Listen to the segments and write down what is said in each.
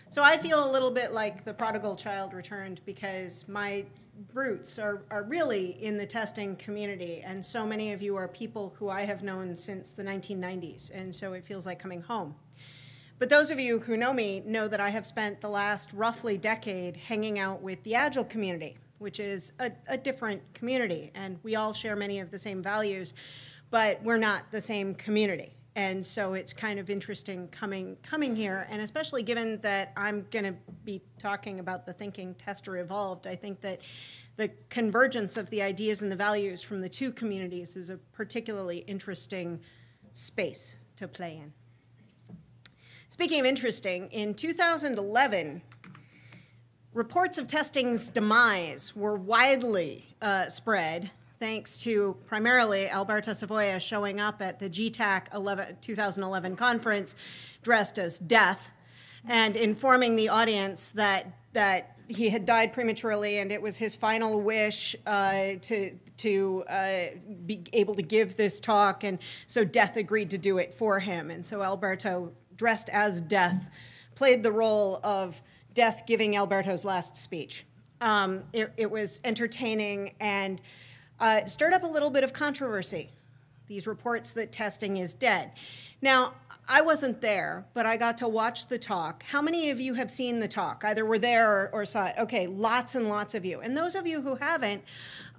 So I feel a little bit like the prodigal child returned because my roots are really in the testing community, and so many of you are people who I have known since the 1990s, and so it feels like coming home. But those of you who know me know that I have spent the last roughly decade hanging out with the Agile community, which is a different community, and we all share many of the same values, but we're not the same community. And so it's kind of interesting coming here, and especially given that I'm going to be talking about the thinking tester evolved, I think that the convergence of the ideas and the values from the two communities is a particularly interesting space to play in. Speaking of interesting, in 2011, reports of testing's demise were widely spread, thanks to primarily Alberto Savoia showing up at the GTAC 2011 conference dressed as Death and informing the audience that he had died prematurely and it was his final wish to be able to give this talk, and so Death agreed to do it for him. And so Alberto, dressed as Death, played the role of Death giving Alberto's last speech. It was entertaining and stirred up a little bit of controversy, these reports that testing is dead. Now, I wasn't there, but I got to watch the talk. How many of you have seen the talk? Either were there or saw it. Okay, lots and lots of you. And those of you who haven't,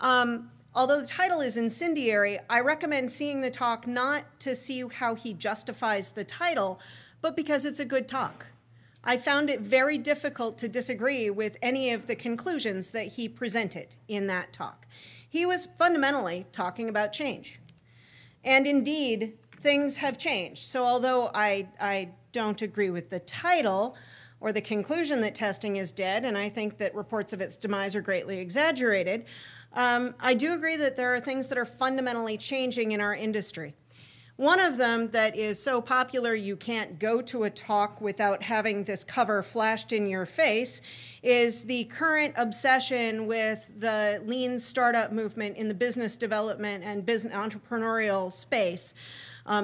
although the title is incendiary, I recommend seeing the talk not to see how he justifies the title, but because it's a good talk. I found it very difficult to disagree with any of the conclusions that he presented in that talk. He was fundamentally talking about change. And indeed, things have changed. So although I don't agree with the title or the conclusion that testing is dead, and I think that reports of its demise are greatly exaggerated, I do agree that there are things that are fundamentally changing in our industry. One of them that is so popular you can't go to a talk without having this cover flashed in your face is the current obsession with the lean startup movement in the business development and business entrepreneurial space.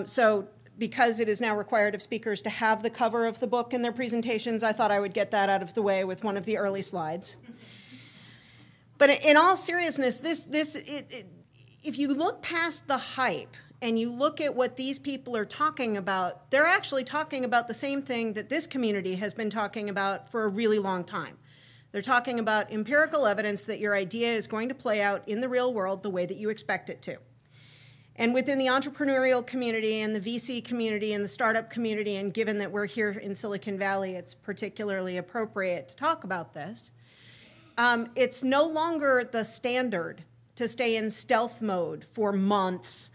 So because it is now required of speakers to have the cover of the book in their presentations, I thought I would get that out of the way with one of the early slides. But in all seriousness, if you look past the hype, and you look at what these people are talking about, they're actually talking about the same thing that this community has been talking about for a really long time. They're talking about empirical evidence that your idea is going to play out in the real world the way that you expect it to. And within the entrepreneurial community and the VC community and the startup community, and given that we're here in Silicon Valley, it's particularly appropriate to talk about this. It's no longer the standard to stay in stealth mode for months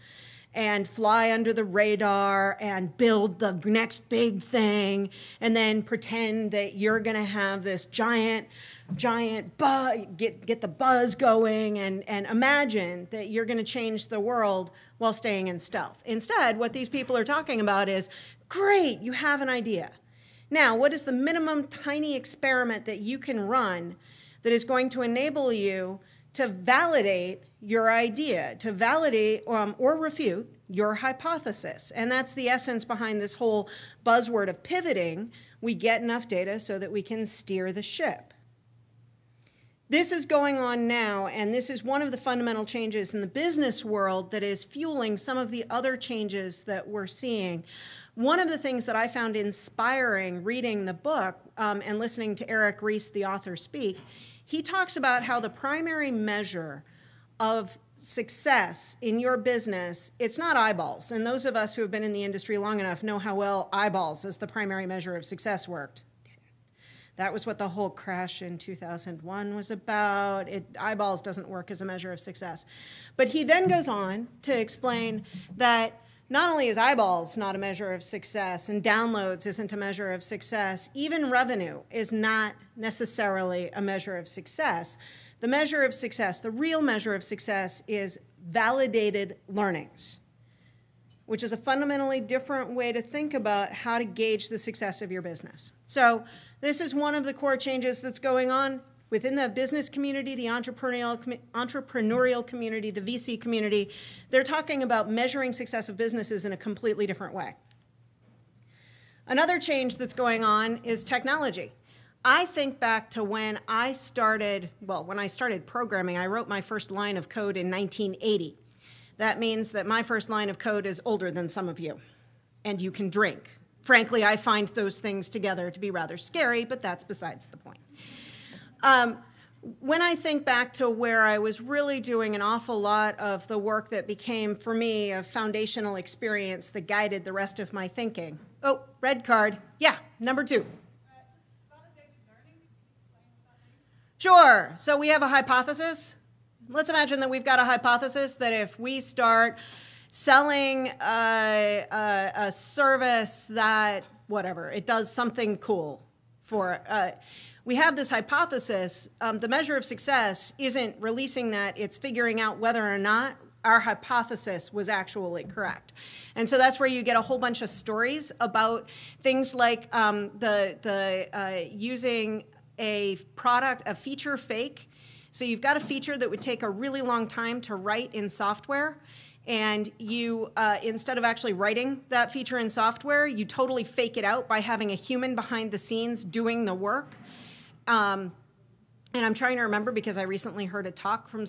and fly under the radar and build the next big thing and then pretend that you're going to have this giant buzz, get the buzz going and imagine that you're going to change the world while staying in stealth. Instead, what these people are talking about is, great, you have an idea. Now, what is the minimum tiny experiment that you can run that is going to enable you to validate your idea, to validate or refute your hypothesis? And that's the essence behind this whole buzzword of pivoting. We get enough data so that we can steer the ship. This is going on now, and this is one of the fundamental changes in the business world that is fueling some of the other changes that we're seeing. One of the things that I found inspiring reading the book and listening to Eric Ries, the author, speak, he talks about how the primary measure of success in your business, it's not eyeballs. And those of us who have been in the industry long enough know how well eyeballs as the primary measure of success worked. That was what the whole crash in 2001 was about. Eyeballs doesn't work as a measure of success. But he then goes on to explain that not only is eyeballs not a measure of success and downloads isn't a measure of success, even revenue is not necessarily a measure of success. The measure of success, the real measure of success, is validated learnings, which is a fundamentally different way to think about how to gauge the success of your business. So this is one of the core changes that's going on within the business community, the entrepreneurial community, the VC community. They're talking about measuring success of businesses in a completely different way. Another change that's going on is technology. I think back to when I started programming, I wrote my first line of code in 1980. That means that my first line of code is older than some of you, and you can drink. Frankly, I find those things together to be rather scary, but that's besides the point. When I think back to where I was really doing an awful lot of the work that became, for me, a foundational experience that guided the rest of my thinking. Oh, red card. Yeah, number 2. Sure. So we have a hypothesis. Let's imagine that we've got a hypothesis that if we start selling a service that, whatever, it does something cool for, we have this hypothesis. The measure of success isn't releasing that, it's figuring out whether or not our hypothesis was actually correct. And so that's where you get a whole bunch of stories about things like using a product, a feature fake. So you've got a feature that would take a really long time to write in software, and you, instead of actually writing that feature in software, you totally fake it out by having a human behind the scenes doing the work. And I'm trying to remember because I recently heard a talk from,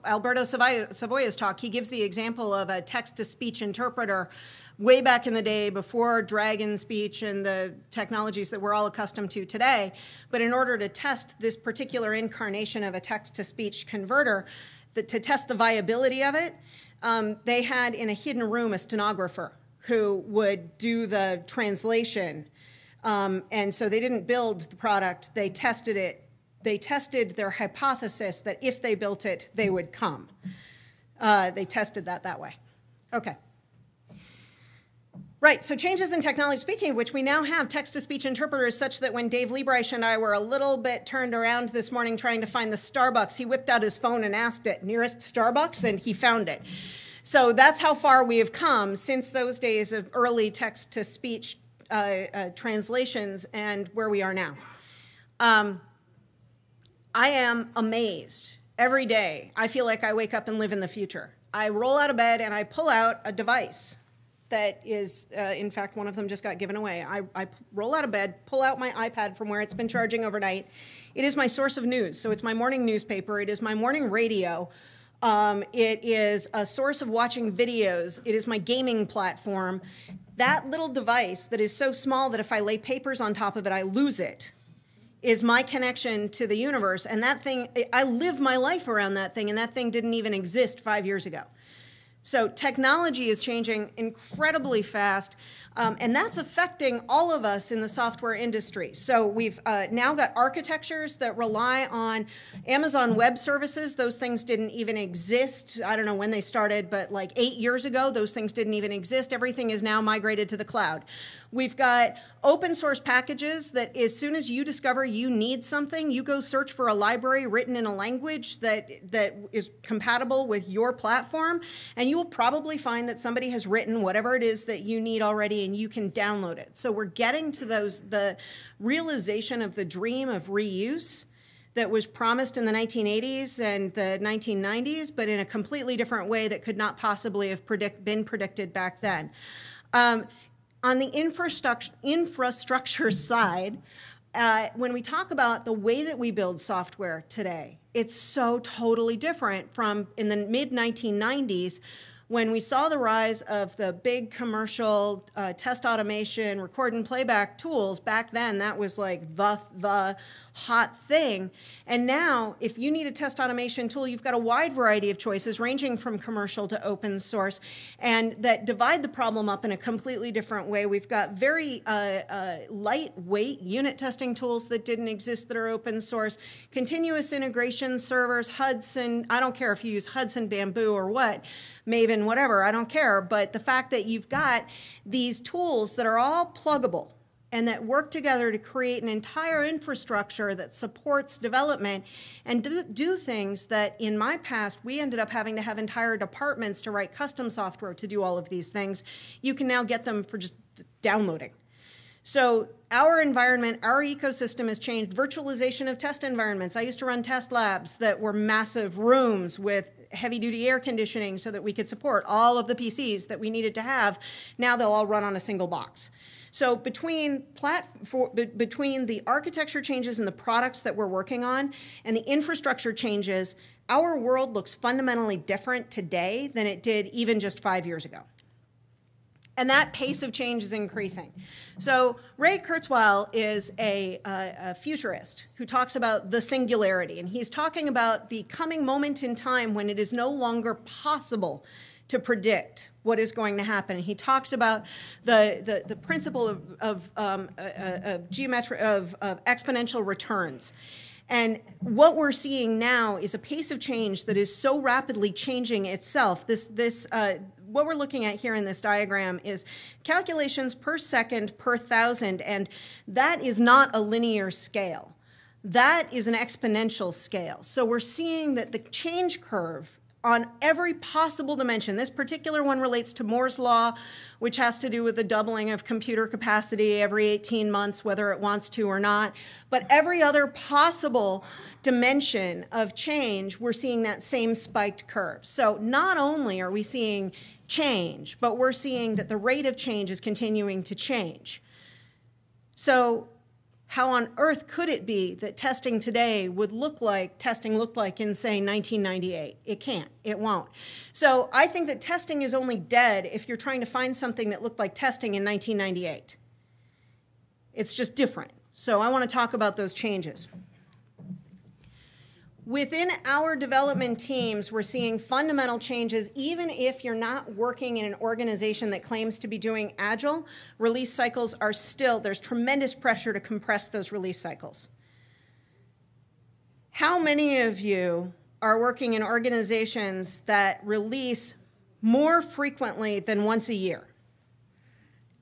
Alberto Savoya's talk. He gives the example of a text-to-speech interpreter way back in the day before Dragon Speech and the technologies that we're all accustomed to today. But in order to test this particular incarnation of a text-to-speech converter, to test the viability of it, they had in a hidden room a stenographer who would do the translation. And so they didn't build the product, they tested it. They tested their hypothesis that if they built it, they would come. They tested that way. Okay. Right, so changes in technology, speaking of which, we now have text-to-speech interpreters such that when Dave Liebreich and I were a little bit turned around this morning trying to find the Starbucks, he whipped out his phone and asked it, nearest Starbucks, and he found it. So that's how far we have come since those days of early text-to-speech translations and where we are now. I am amazed every day. I feel like I wake up and live in the future. I roll out of bed and I pull out a device that is, in fact, one of them just got given away. I roll out of bed, pull out my iPad from where it's been charging overnight. It is my source of news. So it's my morning newspaper. It is my morning radio. It is a source of watching videos. It is my gaming platform. That little device that is so small that if I lay papers on top of it, I lose it, is my connection to the universe. And that thing, I live my life around that thing, and that thing didn't even exist 5 years ago. So technology is changing incredibly fast, and that's affecting all of us in the software industry. So we've now got architectures that rely on Amazon Web Services. Those things didn't even exist. I don't know when they started, but like 8 years ago, those things didn't even exist. Everything is now migrated to the cloud. We've got open source packages that as soon as you discover you need something, you go search for a library written in a language that is compatible with your platform, and you will probably find that somebody has written whatever it is that you need already, and you can download it. So we're getting to the realization of the dream of reuse that was promised in the 1980s and the 1990s, but in a completely different way that could not possibly have been predicted back then. On the infrastructure side, when we talk about the way that we build software today, it's so totally different from in the mid-1990s when we saw the rise of the big commercial test automation, record and playback tools. Back then, that was like the hot thing. And now, if you need a test automation tool, you've got a wide variety of choices ranging from commercial to open source, and that divide the problem up in a completely different way. We've got very lightweight unit testing tools that didn't exist that are open source, continuous integration servers, Hudson. I don't care if you use Hudson, Bamboo, or what, Maven, whatever, I don't care. But the fact that you've got these tools that are all pluggable and that work together to create an entire infrastructure that supports development and do things that in my past we ended up having to have entire departments to write custom software to do all of these things. You can now get them for just downloading. So our environment, our ecosystem has changed. Virtualization of test environments. I used to run test labs that were massive rooms with heavy-duty air conditioning so that we could support all of the PCs that we needed to have. Now they'll all run on a single box. So between the architecture changes and the products that we're working on and the infrastructure changes, our world looks fundamentally different today than it did even just 5 years ago. And that pace of change is increasing. So Ray Kurzweil is a futurist who talks about the singularity. And he's talking about the coming moment in time when it is no longer possible to predict what is going to happen. And he talks about the principle of exponential returns. And what we're seeing now is a pace of change that is so rapidly changing itself. What we're looking at here in this diagram is calculations per second per thousand, and that is not a linear scale. That is an exponential scale. So we're seeing that the change curve on every possible dimension. This particular one relates to Moore's law, which has to do with the doubling of computer capacity every 18 months, whether it wants to or not. But every other possible dimension of change, we're seeing that same spiked curve. So not only are we seeing change, but we're seeing that the rate of change is continuing to change. So how on earth could it be that testing today would look like testing looked like in, say, 1998? It can't. It won't. So I think that testing is only dead if you're trying to find something that looked like testing in 1998. It's just different. So I want to talk about those changes. Within our development teams, we're seeing fundamental changes. Even if you're not working in an organization that claims to be doing Agile, release cycles are still, there's tremendous pressure to compress those release cycles. How many of you are working in organizations that release more frequently than once a year?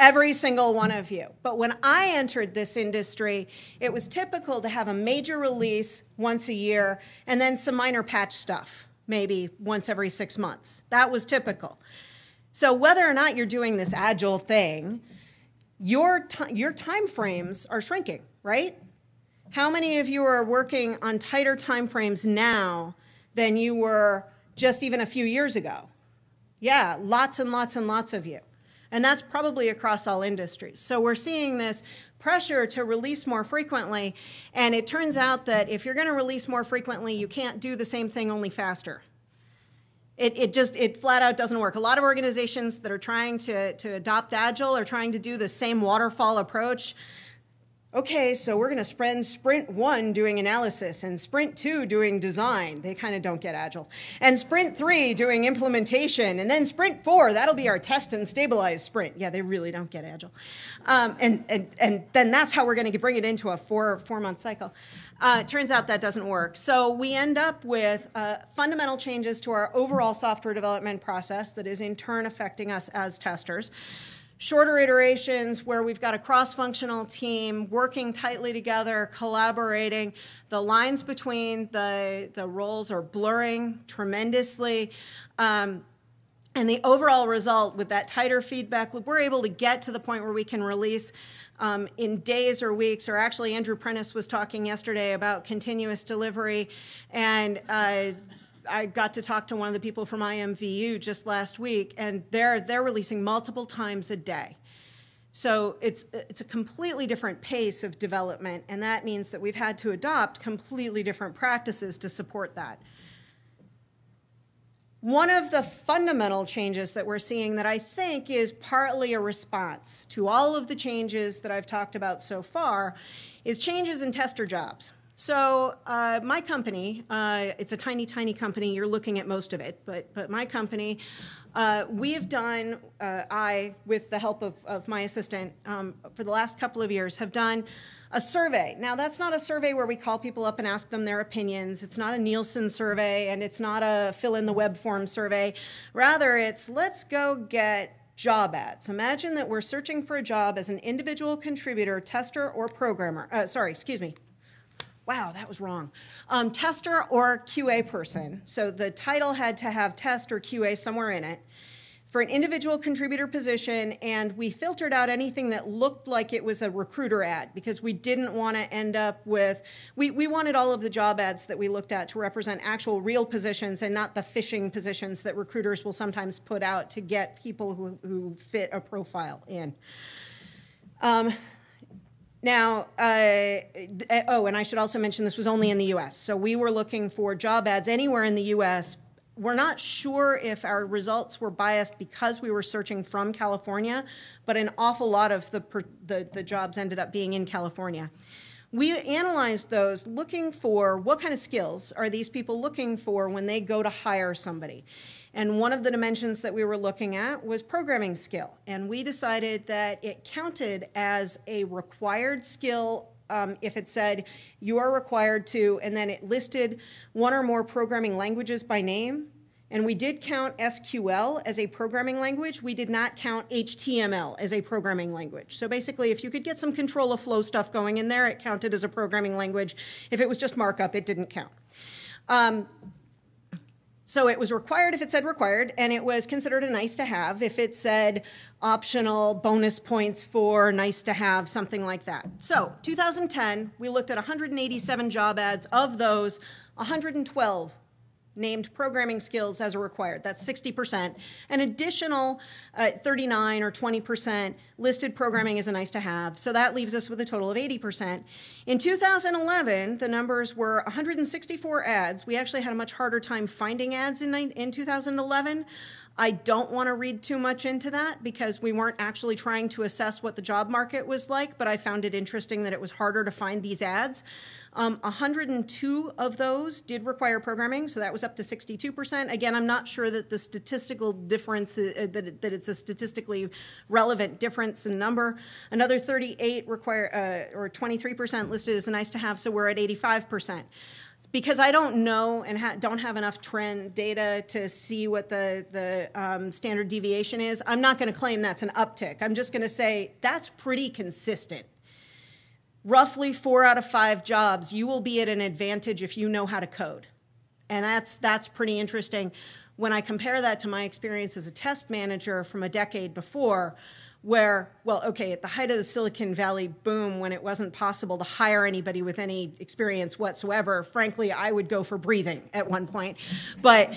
Every single one of you. But when I entered this industry, it was typical to have a major release once a year and then some minor patch stuff, maybe once every 6 months. That was typical. So whether or not you're doing this Agile thing, your time frames are shrinking, right? How many of you are working on tighter time frames now than you were just even a few years ago? Yeah, lots and lots and lots of you. And that's probably across all industries. So we're seeing this pressure to release more frequently. And it turns out that if you're going to release more frequently, you can't do the same thing, only faster. It flat out doesn't work. A lot of organizations that are trying to adopt Agile are trying to do the same waterfall approach. Okay, so we're going to spend sprint 1 doing analysis and sprint 2 doing design. They kind of don't get Agile. And sprint 3 doing implementation. And then sprint 4, that'll be our test and stabilize sprint. Yeah, they really don't get Agile. And then that's how we're going to bring it into a four-month cycle. It turns out that doesn't work. So we end up with fundamental changes to our overall software development process that is in turn affecting us as testers. Shorter iterations where we've got a cross-functional team working tightly together, collaborating. The lines between the roles are blurring tremendously. And the overall result with that tighter feedback, we're able to get to the point where we can release in days or weeks, or actually Andrew Prentice was talking yesterday about continuous delivery. And I got to talk to one of the people from IMVU just last week, and they're releasing multiple times a day. So it's a completely different pace of development, and that means that we've had to adopt completely different practices to support that. One of the fundamental changes that we're seeing that I think is partly a response to all of the changes that I've talked about so far is changes in tester jobs. So my company, it's a tiny, tiny company. You're looking at most of it, but my company, we have done, with the help of my assistant, for the last couple of years, have done a survey. Now, that's not a survey where we call people up and ask them their opinions. It's not a Nielsen survey, and it's not a fill-in-the-web form survey. Rather, it's let's go get job ads. Imagine that we're searching for a job as an individual contributor, tester, or programmer. Wow, that was wrong. Tester or QA person. So the title had to have test or QA somewhere in it. for an individual contributor position, and we filtered out anything that looked like it was a recruiter ad because we didn't want to end up with, we wanted all of the job ads that we looked at to represent actual real positions and not the phishing positions that recruiters will sometimes put out to get people who fit a profile in. Now, oh, and I should also mention this was only in the US. So we were looking for job ads anywhere in the US. We're not sure if our results were biased because we were searching from California, but an awful lot of the jobs ended up being in California. We analyzed those looking for what kind of skills are these people looking for when they go to hire somebody. And one of the dimensions that we were looking at was programming skill. And we decided that it counted as a required skill if it said you are required to, and then it listed one or more programming languages by name. And we did count SQL as a programming language. We did not count HTML as a programming language. So basically, if you could get some control of flow stuff going in there, it counted as a programming language. If it was just markup, it didn't count. So it was required if it said required, and it was considered a nice to have if it said optional, bonus points for, nice to have, something like that. So 2010, we looked at 187 job ads. Of those, 112 named programming skills as a required. That's 60%. An additional 39 or 20% listed programming as a nice to have. So that leaves us with a total of 80%. In 2011, the numbers were 164 ads. We actually had a much harder time finding ads in 2011. I don't want to read too much into that because we weren't actually trying to assess what the job market was like, but I found it interesting that it was harder to find these ads. 102 of those did require programming, so that was up to 62%. Again, I'm not sure that the statistical difference, that it's a statistically relevant difference in number. Another 38 require, or 23% listed as a nice to have, so we're at 85%. Because I don't know and don't have enough trend data to see what the standard deviation is, I'm not going to claim that's an uptick. I'm just going to say that's pretty consistent. Roughly 4 out of 5 jobs, you will be at an advantage if you know how to code. And that's pretty interesting. When I compare that to my experience as a test manager from a decade before, where, well, okay, at the height of the Silicon Valley boom, when it wasn't possible to hire anybody with any experience whatsoever, frankly, I would go for breathing at one point. But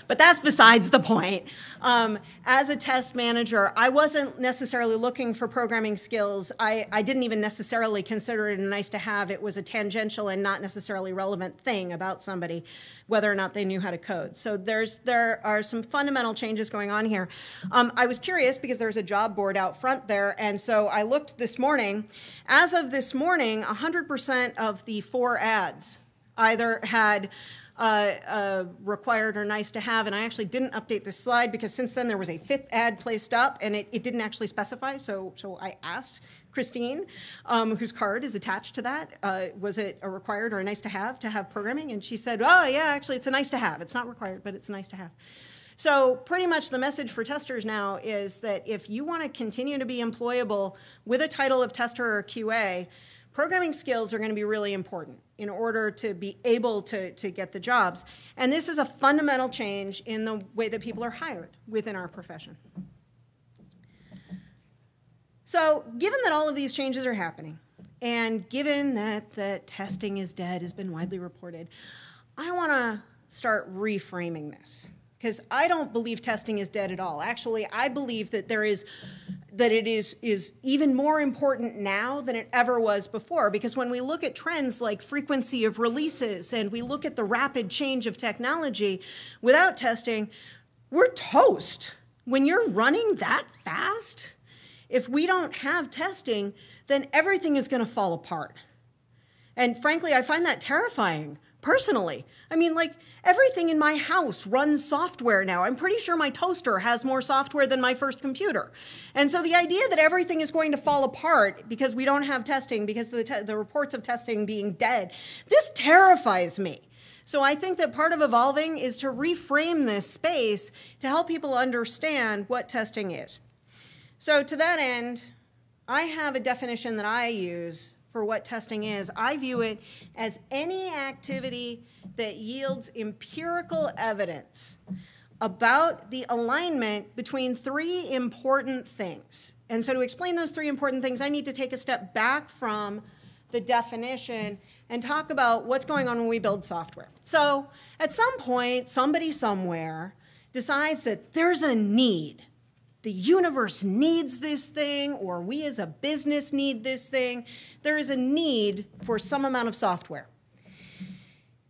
that's besides the point. As a test manager, I wasn't necessarily looking for programming skills. I didn't even necessarily consider it a nice to have. It was a tangential and not necessarily relevant thing about somebody, whether or not they knew how to code. So there are some fundamental changes going on here. I was curious because there's a job board out front there, and so I looked this morning. As of this morning, 100% of the 4 ads either had required or nice to have, and I actually didn't update this slide because since then there was a 5th ad placed up and it didn't actually specify, so I asked Christine, whose card is attached to that, was it a required or a nice to have programming? And she said, oh yeah, actually it's a nice to have. It's not required, but it's a nice to have. So pretty much the message for testers now is that if you want to continue to be employable with a title of tester or QA, programming skills are going to be really important in order to be able to get the jobs. And this is a fundamental change in the way that people are hired within our profession. So given that all of these changes are happening, and given that testing is dead has been widely reported, I want to start reframing this. Because I don't believe testing is dead at all. Actually, I believe that it is even more important now than it ever was before. Because when we look at trends like frequency of releases and we look at the rapid change of technology, without testing, we're toast. When you're running that fast, if we don't have testing, then everything is going to fall apart. And frankly, I find that terrifying. Personally, I mean, like, everything in my house runs software now. I'm pretty sure my toaster has more software than my first computer. And so the idea that everything is going to fall apart because we don't have testing, because of the reports of testing being dead, this terrifies me. So I think that part of evolving is to reframe this space to help people understand what testing is. So to that end, I have a definition that I use for what testing is. I view it as any activity that yields empirical evidence about the alignment between three important things. And so to explain those three important things, I need to take a step back from the definition and talk about what's going on when we build software. So at some point, somebody somewhere decides that there's a need. The universe needs this thing, or we as a business need this thing. There is a need for some amount of software.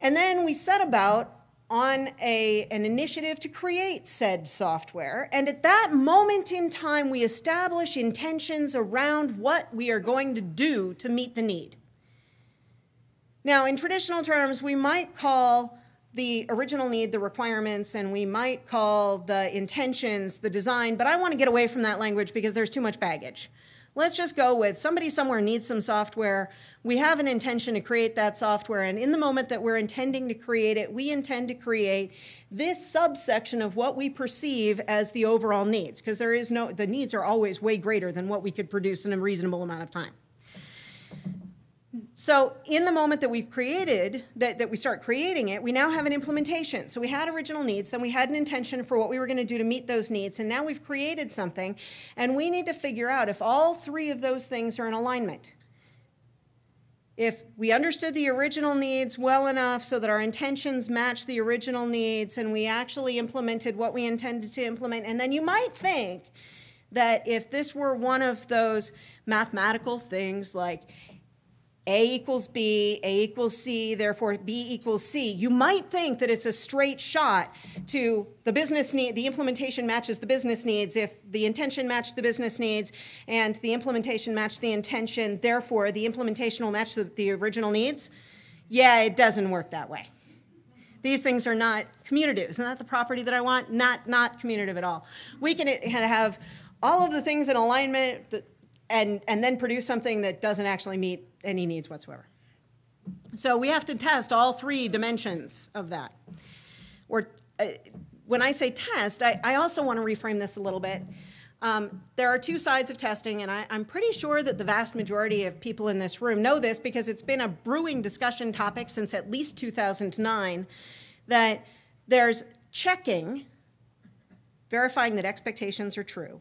And then we set about on an initiative to create said software. And at that moment in time, we establish intentions around what we are going to do to meet the need. Now, in traditional terms, we might call the original need the requirements, and we might call the intentions the design, but I want to get away from that language because there's too much baggage. Let's just go with somebody somewhere needs some software. We have an intention to create that software, and in the moment that we're intending to create it, we intend to create this subsection of what we perceive as the overall needs, because the needs are always way greater than what we could produce in a reasonable amount of time. So in the moment that we've created, that we start creating it, we now have an implementation. So we had original needs, then we had an intention for what we were going to do to meet those needs, and now we've created something, and we need to figure out if all three of those things are in alignment. If we understood the original needs well enough so that our intentions match the original needs, and we actually implemented what we intended to implement, and then you might think that if this were one of those mathematical things like A equals B, A equals C, therefore B equals C, you might think that it's a straight shot to the business need, the implementation matches the business needs if the intention matched the business needs and the implementation matched the intention, therefore the implementation will match the original needs. Yeah, it doesn't work that way. These things are not commutative. Isn't that the property that I want? Not commutative at all. We can have all of the things in alignment and then produce something that doesn't actually meet any needs whatsoever. So we have to test all three dimensions of that. Or when I say test, I also want to reframe this a little bit. There are two sides of testing, and I'm pretty sure that the vast majority of people in this room know this because it's been a brewing discussion topic since at least 2009, that there's checking, verifying that expectations are true,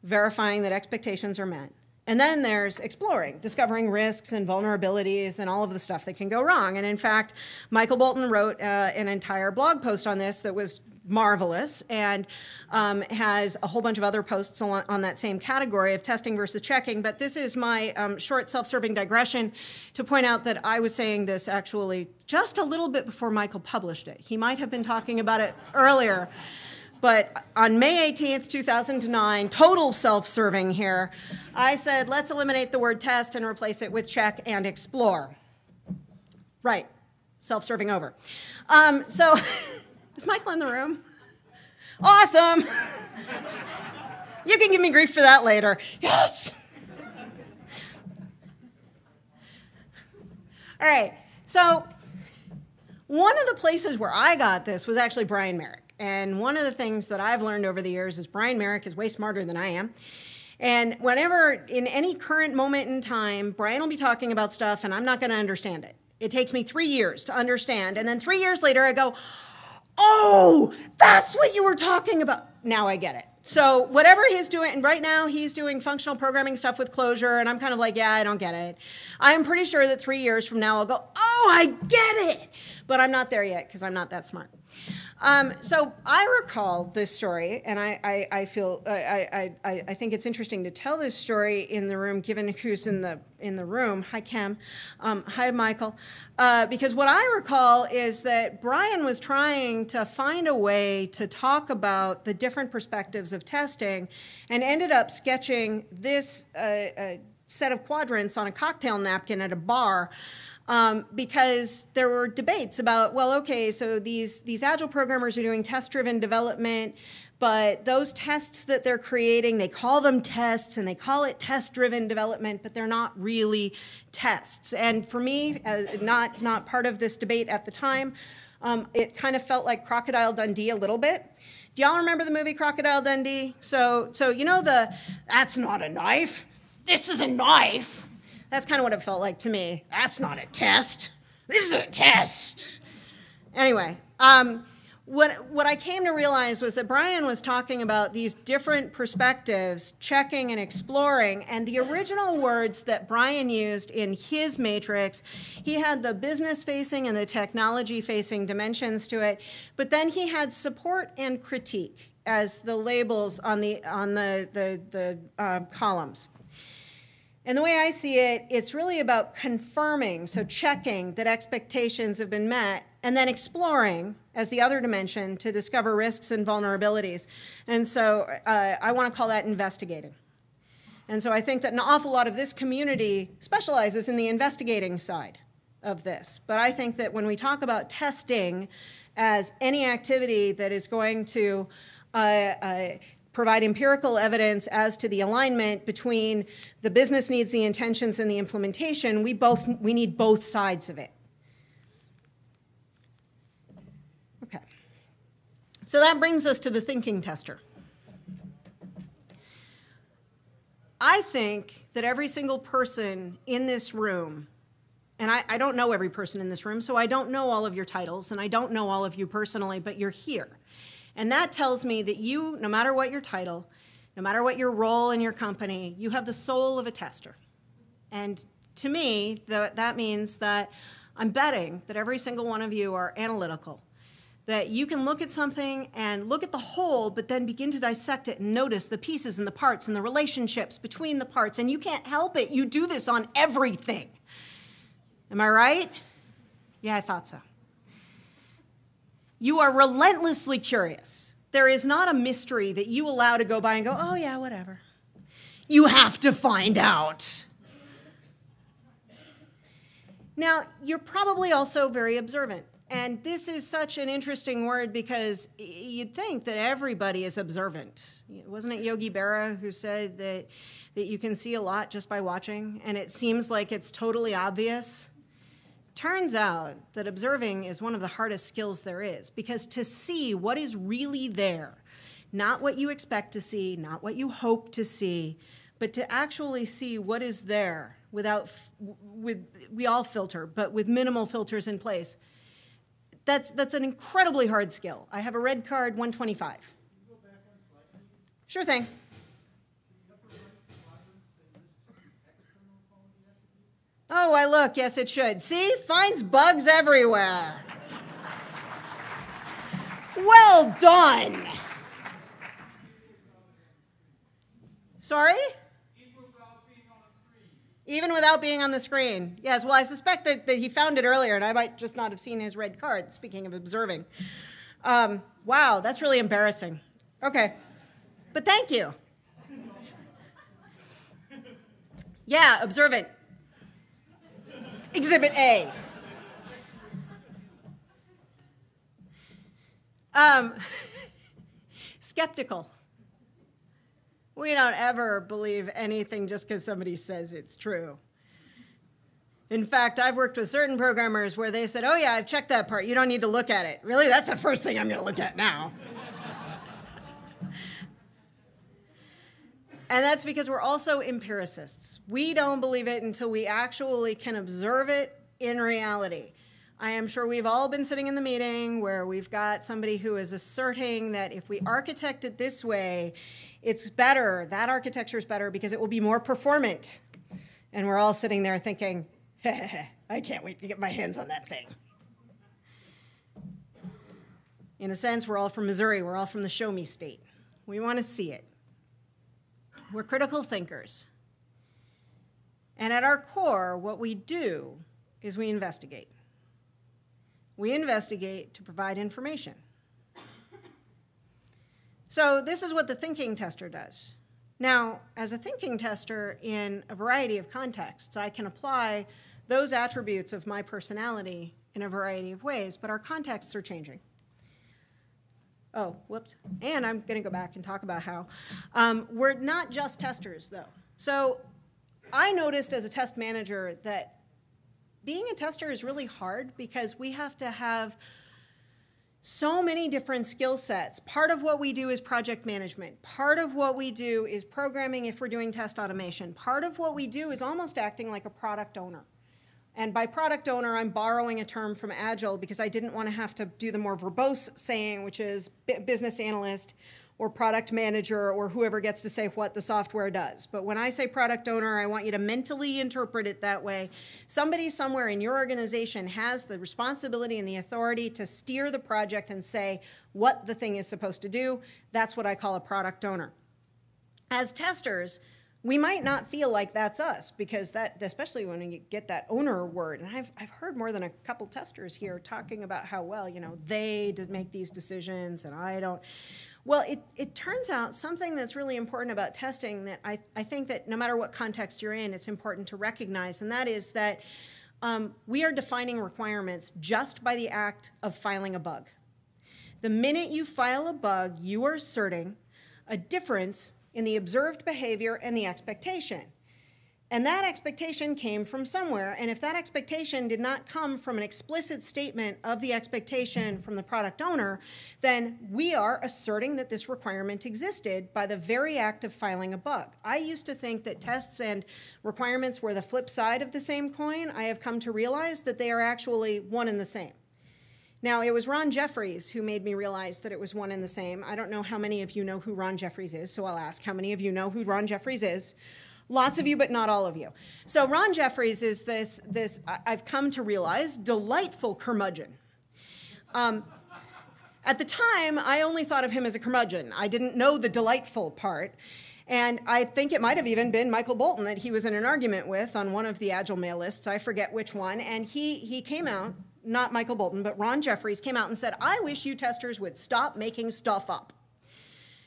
verifying that expectations are met. And then there's exploring, discovering risks and vulnerabilities and all of the stuff that can go wrong. And in fact, Michael Bolton wrote an entire blog post on this that was marvelous and has a whole bunch of other posts on that same category of testing versus checking. But this is my short self-serving digression to point out that I was saying this actually just a little bit before Michael published it. He might have been talking about it earlier. But on May 18th, 2009, total self-serving here, I said, let's eliminate the word test and replace it with check and explore. Right, self-serving over. So, is Michael in the room? Awesome. You can give me grief for that later. Yes. All right, so one of the places where I got this was actually Brian Merrick. And one of the things that I've learned over the years is Brian Merrick is way smarter than I am. And whenever, in any current moment in time, Brian will be talking about stuff and I'm not going to understand it. It takes me 3 years to understand. And then 3 years later, I go, oh, that's what you were talking about. Now I get it. So whatever he's doing, and right now he's doing functional programming stuff with Clojure, and I'm kind of like, yeah, I don't get it. I'm pretty sure that 3 years from now I'll go, oh, I get it. But I'm not there yet because I'm not that smart. So I recall this story, and I think it's interesting to tell this story in the room, given who's in the room. Hi, Cam. Hi, Michael. Because what I recall is that Brian was trying to find a way to talk about the different perspectives of testing, and ended up sketching this set of quadrants on a cocktail napkin at a bar. Because there were debates about, well, okay, so these Agile programmers are doing test-driven development, but those tests that they're creating, they call them tests, and they call it test-driven development, but they're not really tests. And for me, not part of this debate at the time, it kind of felt like Crocodile Dundee a little bit. Do y'all remember the movie Crocodile Dundee? So you know that's not a knife, this is a knife. That's kind of what it felt like to me. That's not a test. This is a test. Anyway, What I came to realize was that Brian was talking about these different perspectives, checking and exploring, and the original words that Brian used in his matrix, he had the business-facing and the technology-facing dimensions to it, but then he had support and critique as the labels on the columns. And the way I see it, it's really about confirming, so checking that expectations have been met, and then exploring as the other dimension to discover risks and vulnerabilities. And so I want to call that investigating. And so I think that an awful lot of this community specializes in the investigating side of this. But I think that when we talk about testing as any activity that is going to provide empirical evidence as to the alignment between the business needs, the intentions, and the implementation, we need both sides of it. Okay. So that brings us to the thinking tester. I think that every single person in this room, and I don't know every person in this room, so I don't know all of your titles, and I don't know all of you personally, but you're here. And that tells me that you, no matter what your title, no matter what your role in your company, you have the soul of a tester. And to me, that means that I'm betting that every single one of you are analytical, that you can look at something and look at the whole, but then begin to dissect it and notice the pieces and the parts and the relationships between the parts, and you can't help it. You do this on everything. Am I right? Yeah, I thought so. You are relentlessly curious. There is not a mystery that you allow to go by and go, oh yeah, whatever. You have to find out. Now, you're probably also very observant. And this is such an interesting word because you'd think that everybody is observant. Wasn't it Yogi Berra who said that you can see a lot just by watching, and it seems like it's totally obvious? Turns out that observing is one of the hardest skills there is, because to see what is really there, not what you expect to see, not what you hope to see, but to actually see what is there we all filter, but with minimal filters in place. That's an incredibly hard skill. I have a red card, 125. Sure thing. Oh, why look, yes it should. See, finds bugs everywhere. Well done. Sorry? Even without being on the screen. Yes, well, I suspect that he found it earlier, and I might just not have seen his red card, speaking of observing. Wow, that's really embarrassing. Okay, but thank you. Yeah, observant. Exhibit A. Skeptical. We don't ever believe anything just because somebody says it's true. In fact, I've worked with certain programmers where they said, oh yeah, I've checked that part. You don't need to look at it. Really? That's the first thing I'm going to look at now. And that's because we're also empiricists. We don't believe it until we actually can observe it in reality. I am sure we've all been sitting in the meeting where we've got somebody who is asserting that if we architect it this way, it's better, that architecture is better because it will be more performant. And we're all sitting there thinking, I can't wait to get my hands on that thing. In a sense, we're all from Missouri. We're all from the show me state. We want to see it. We're critical thinkers. And at our core, what we do is we investigate. We investigate to provide information. So this is what the thinking tester does. Now, as a thinking tester in a variety of contexts, I can apply those attributes of my personality in a variety of ways, but our contexts are changing. Oh, whoops. And I'm going to go back and talk about how. We're not just testers, though. So I noticed as a test manager that being a tester is really hard because we have to have so many different skill sets. Part of what we do is project management. Part of what we do is programming if we're doing test automation. Part of what we do is almost acting like a product owner. And by product owner, I'm borrowing a term from Agile because I didn't want to have to do the more verbose saying, which is business analyst or product manager or whoever gets to say what the software does. But when I say product owner, I want you to mentally interpret it that way. Somebody somewhere in your organization has the responsibility and the authority to steer the project and say what the thing is supposed to do. That's what I call a product owner. As testers, we might not feel like that's us because that, especially when you get that owner word, and I've heard more than a couple testers here talking about how, well, you know, they did make these decisions and I don't. Well, it turns out something that's really important about testing that I think that no matter what context you're in, it's important to recognize, and that is that we are defining requirements just by the act of filing a bug. The minute you file a bug, you are asserting a difference in the observed behavior and the expectation. And that expectation came from somewhere, and if that expectation did not come from an explicit statement of the expectation from the product owner, then we are asserting that this requirement existed by the very act of filing a bug. I used to think that tests and requirements were the flip side of the same coin. I have come to realize that they are actually one and the same. Now, it was Ron Jeffries who made me realize that it was one and the same. I don't know how many of you know who Ron Jeffries is, so I'll ask how many of you know who Ron Jeffries is. Lots of you, but not all of you. So Ron Jeffries is this I've come to realize, delightful curmudgeon. At the time, I only thought of him as a curmudgeon. I didn't know the delightful part. And I think it might have even been Michael Bolton that he was in an argument with on one of the Agile mail lists. I forget which one. And he came out, not Michael Bolton, but Ron Jeffries came out and said, I wish you testers would stop making stuff up.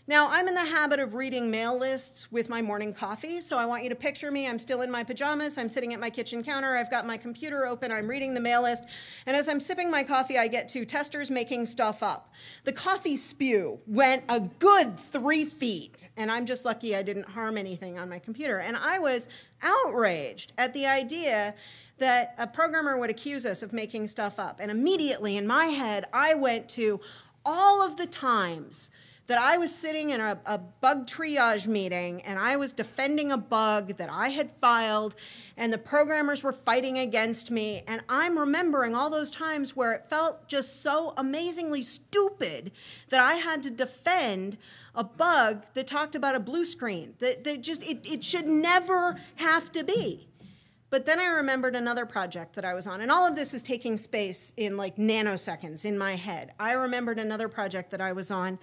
Now, I'm in the habit of reading mail lists with my morning coffee, so I want you to picture me. I'm still in my pajamas. I'm sitting at my kitchen counter. I've got my computer open. I'm reading the mail list. And as I'm sipping my coffee, I get to testers making stuff up. The coffee spew went a good 3 feet, and I'm just lucky I didn't harm anything on my computer. And I was outraged at the idea that a programmer would accuse us of making stuff up. And immediately in my head, I went to all of the times that I was sitting in a bug triage meeting and I was defending a bug that I had filed and the programmers were fighting against me. And I'm remembering all those times where it felt just so amazingly stupid that I had to defend a bug that talked about a blue screen. It should never have to be. But then I remembered another project that I was on, and all of this is taking space in like nanoseconds in my head. I remembered another project that I was on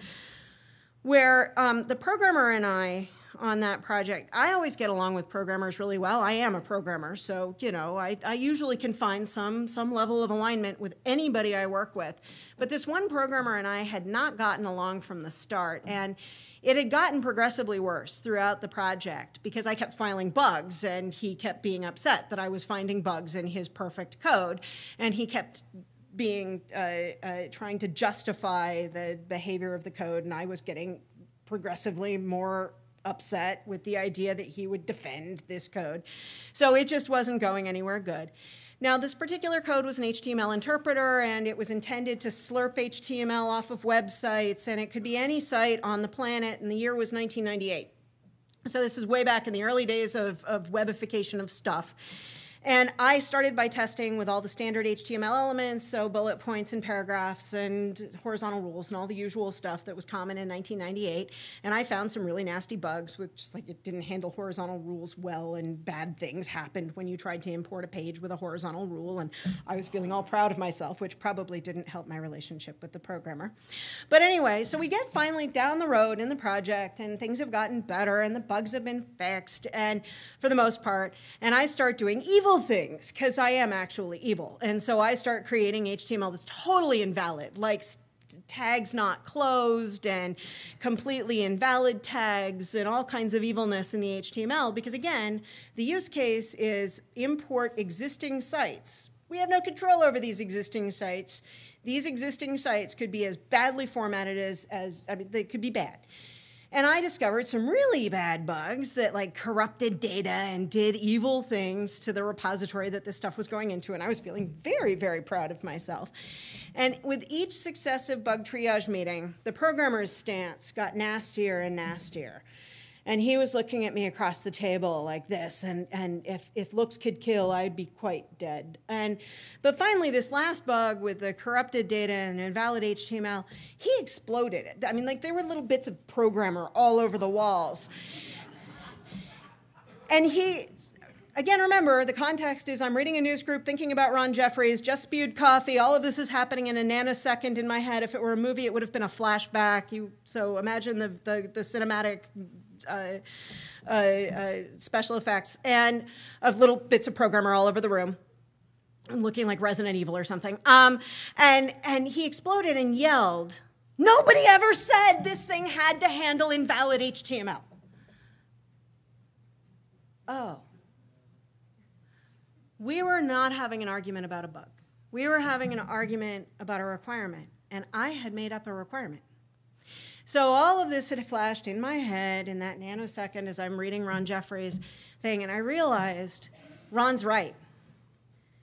where the programmer and I on that project, I always get along with programmers really well. I am a programmer, so you know, I usually can find some level of alignment with anybody I work with. But this one programmer and I had not gotten along from the start, and it had gotten progressively worse throughout the project because I kept filing bugs and he kept being upset that I was finding bugs in his perfect code, and he kept being trying to justify the behavior of the code, and I was getting progressively more upset with the idea that he would defend this code. So it just wasn't going anywhere good. Now, this particular code was an HTML interpreter, and it was intended to slurp HTML off of websites, and it could be any site on the planet, and the year was 1998. So this is way back in the early days of webification of stuff. And I started by testing with all the standard HTML elements, so bullet points and paragraphs and horizontal rules and all the usual stuff that was common in 1998. And I found some really nasty bugs, which just like it didn't handle horizontal rules well, and bad things happened when you tried to import a page with a horizontal rule. And I was feeling all proud of myself, which probably didn't help my relationship with the programmer. But anyway, so we get finally down the road in the project, and things have gotten better, and the bugs have been fixed, and for the most part, and I start doing evil things, because I am actually evil. And so I start creating HTML that's totally invalid, like tags not closed and completely invalid tags and all kinds of evilness in the HTML, because again, the use case is import existing sites. We have no control over these existing sites. These existing sites could be as badly formatted as I mean, they could be bad. And I discovered some really bad bugs that like corrupted data and did evil things to the repository that this stuff was going into. And I was feeling very, very proud of myself. And with each successive bug triage meeting, the programmer's stance got nastier and nastier. And he was looking at me across the table like this, and if looks could kill, I'd be quite dead. But finally, this last bug with the corrupted data and invalid HTML, he exploded it. I mean, like, there were little bits of programmer all over the walls. And he, again, remember, the context is I'm reading a news group, thinking about Ron Jeffries, just spewed coffee. All of this is happening in a nanosecond in my head. If it were a movie, it would have been a flashback. So imagine the cinematic special effects and of little bits of programmer all over the room, looking like Resident Evil or something. And he exploded and yelled, "Nobody ever said this thing had to handle invalid HTML." Oh. We were not having an argument about a bug. We were having an argument about a requirement, and I had made up a requirement. So all of this had flashed in my head in that nanosecond as I'm reading Ron Jeffries' thing, and I realized Ron's right.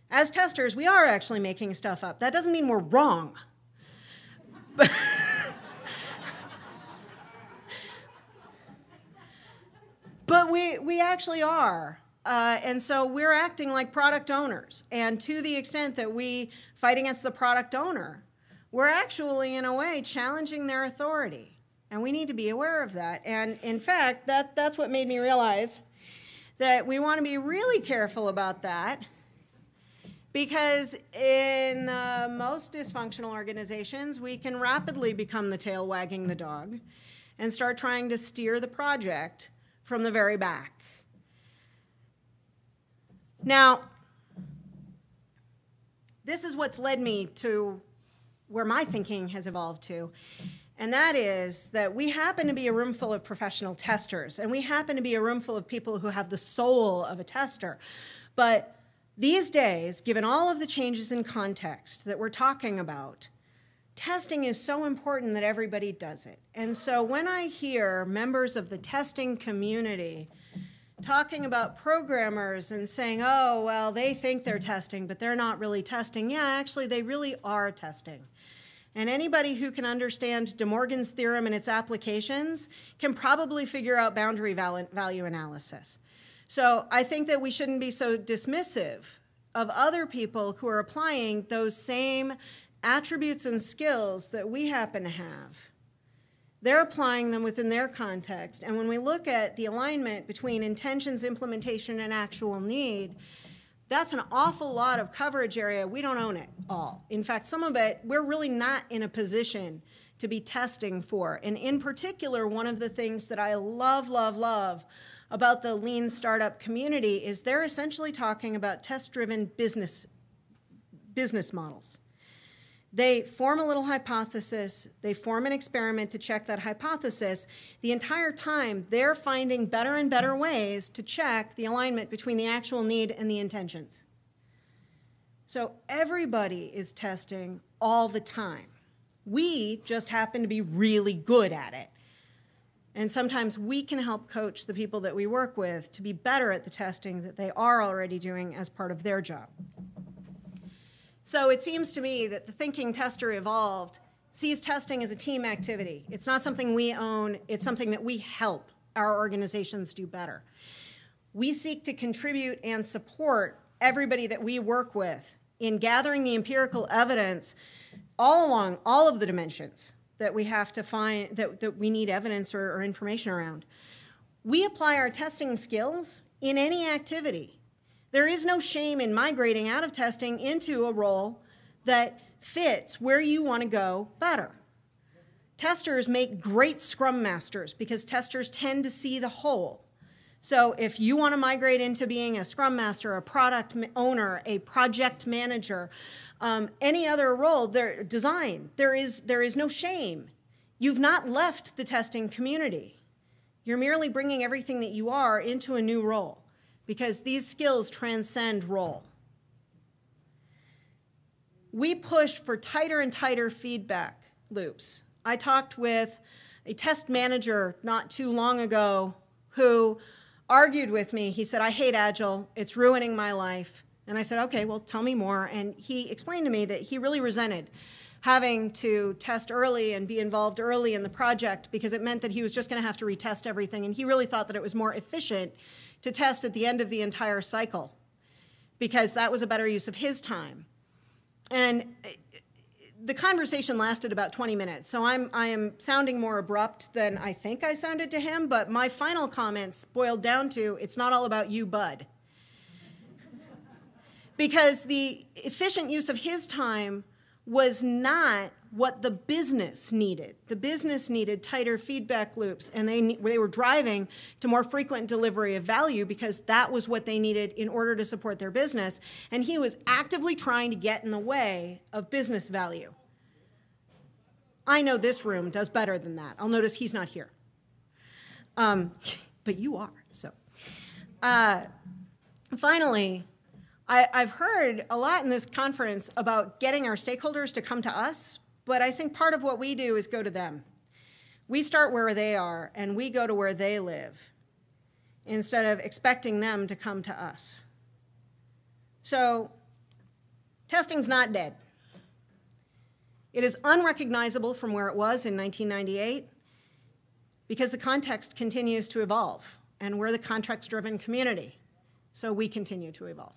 As testers, we are actually making stuff up. That doesn't mean we're wrong. But we actually are. And so we're acting like product owners. And to the extent that we fight against the product owner, we're actually, in a way, challenging their authority. And we need to be aware of that. And in fact, that's what made me realize that we want to be really careful about that, because in most dysfunctional organizations, we can rapidly become the tail wagging the dog and start trying to steer the project from the very back. Now, this is what's led me to where my thinking has evolved to, and that is that we happen to be a room full of professional testers, and we happen to be a room full of people who have the soul of a tester. But these days, given all of the changes in context that we're talking about, testing is so important that everybody does it. And so when I hear members of the testing community talking about programmers and saying, oh, well, they think they're testing, but they're not really testing. Yeah, actually, they really are testing. And anybody who can understand De Morgan's theorem and its applications can probably figure out boundary value analysis. So I think that we shouldn't be so dismissive of other people who are applying those same attributes and skills that we happen to have. They're applying them within their context. And when we look at the alignment between intentions, implementation, and actual need, that's an awful lot of coverage area. We don't own it all. In fact, some of it, we're really not in a position to be testing for. And in particular, one of the things that I love, love, love about the lean startup community is they're essentially talking about test-driven business models. They form a little hypothesis, they form an experiment to check that hypothesis. The entire time, they're finding better and better ways to check the alignment between the actual need and the intentions. So everybody is testing all the time. We just happen to be really good at it. And sometimes we can help coach the people that we work with to be better at the testing that they are already doing as part of their job. So it seems to me that the thinking tester evolved sees testing as a team activity. It's not something we own. It's something that we help our organizations do better. We seek to contribute and support everybody that we work with in gathering the empirical evidence all along all of the dimensions that we have to find, that we need evidence or information around. We apply our testing skills in any activity. There is no shame in migrating out of testing into a role that fits where you want to go better. Testers make great Scrum Masters because testers tend to see the whole. So if you want to migrate into being a Scrum Master, a product owner, a project manager, any other role, design, there is no shame. You've not left the testing community. You're merely bringing everything that you are into a new role, because these skills transcend role. We push for tighter and tighter feedback loops. I talked with a test manager not too long ago who argued with me. He said, I hate Agile, it's ruining my life. And I said, okay, well, tell me more. And he explained to me that he really resented having to test early and be involved early in the project because it meant that he was just going to have to retest everything. And he really thought that it was more efficient to test at the end of the entire cycle because that was a better use of his time. And the conversation lasted about 20 minutes, so I am sounding more abrupt than I think I sounded to him, but my final comments boiled down to, it's not all about you, bud. Because the efficient use of his time was not what the business needed. The business needed tighter feedback loops, and they were driving to more frequent delivery of value because that was what they needed in order to support their business. And he was actively trying to get in the way of business value. I know this room does better than that. I'll notice he's not here. But you are, so. Finally, I've heard a lot in this conference about getting our stakeholders to come to us, but I think part of what we do is go to them. We start where they are, and we go to where they live, instead of expecting them to come to us. So, testing's not dead. It is unrecognizable from where it was in 1998 because the context continues to evolve, and we're the context-driven community, so we continue to evolve.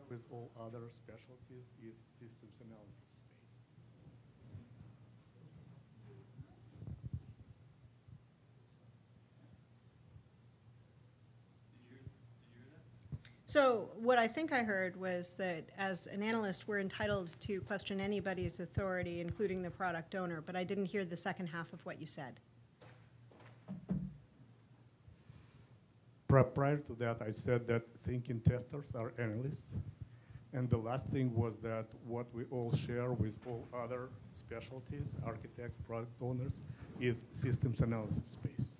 With all other specialties is systems analysis space. Did you hear that? So what I think I heard was that as an analyst, we're entitled to question anybody's authority, including the product owner, but I didn't hear the second half of what you said. Prior to that, I said that thinking testers are analysts. And the last thing was that what we all share with all other specialties, architects, product owners, is systems analysis space.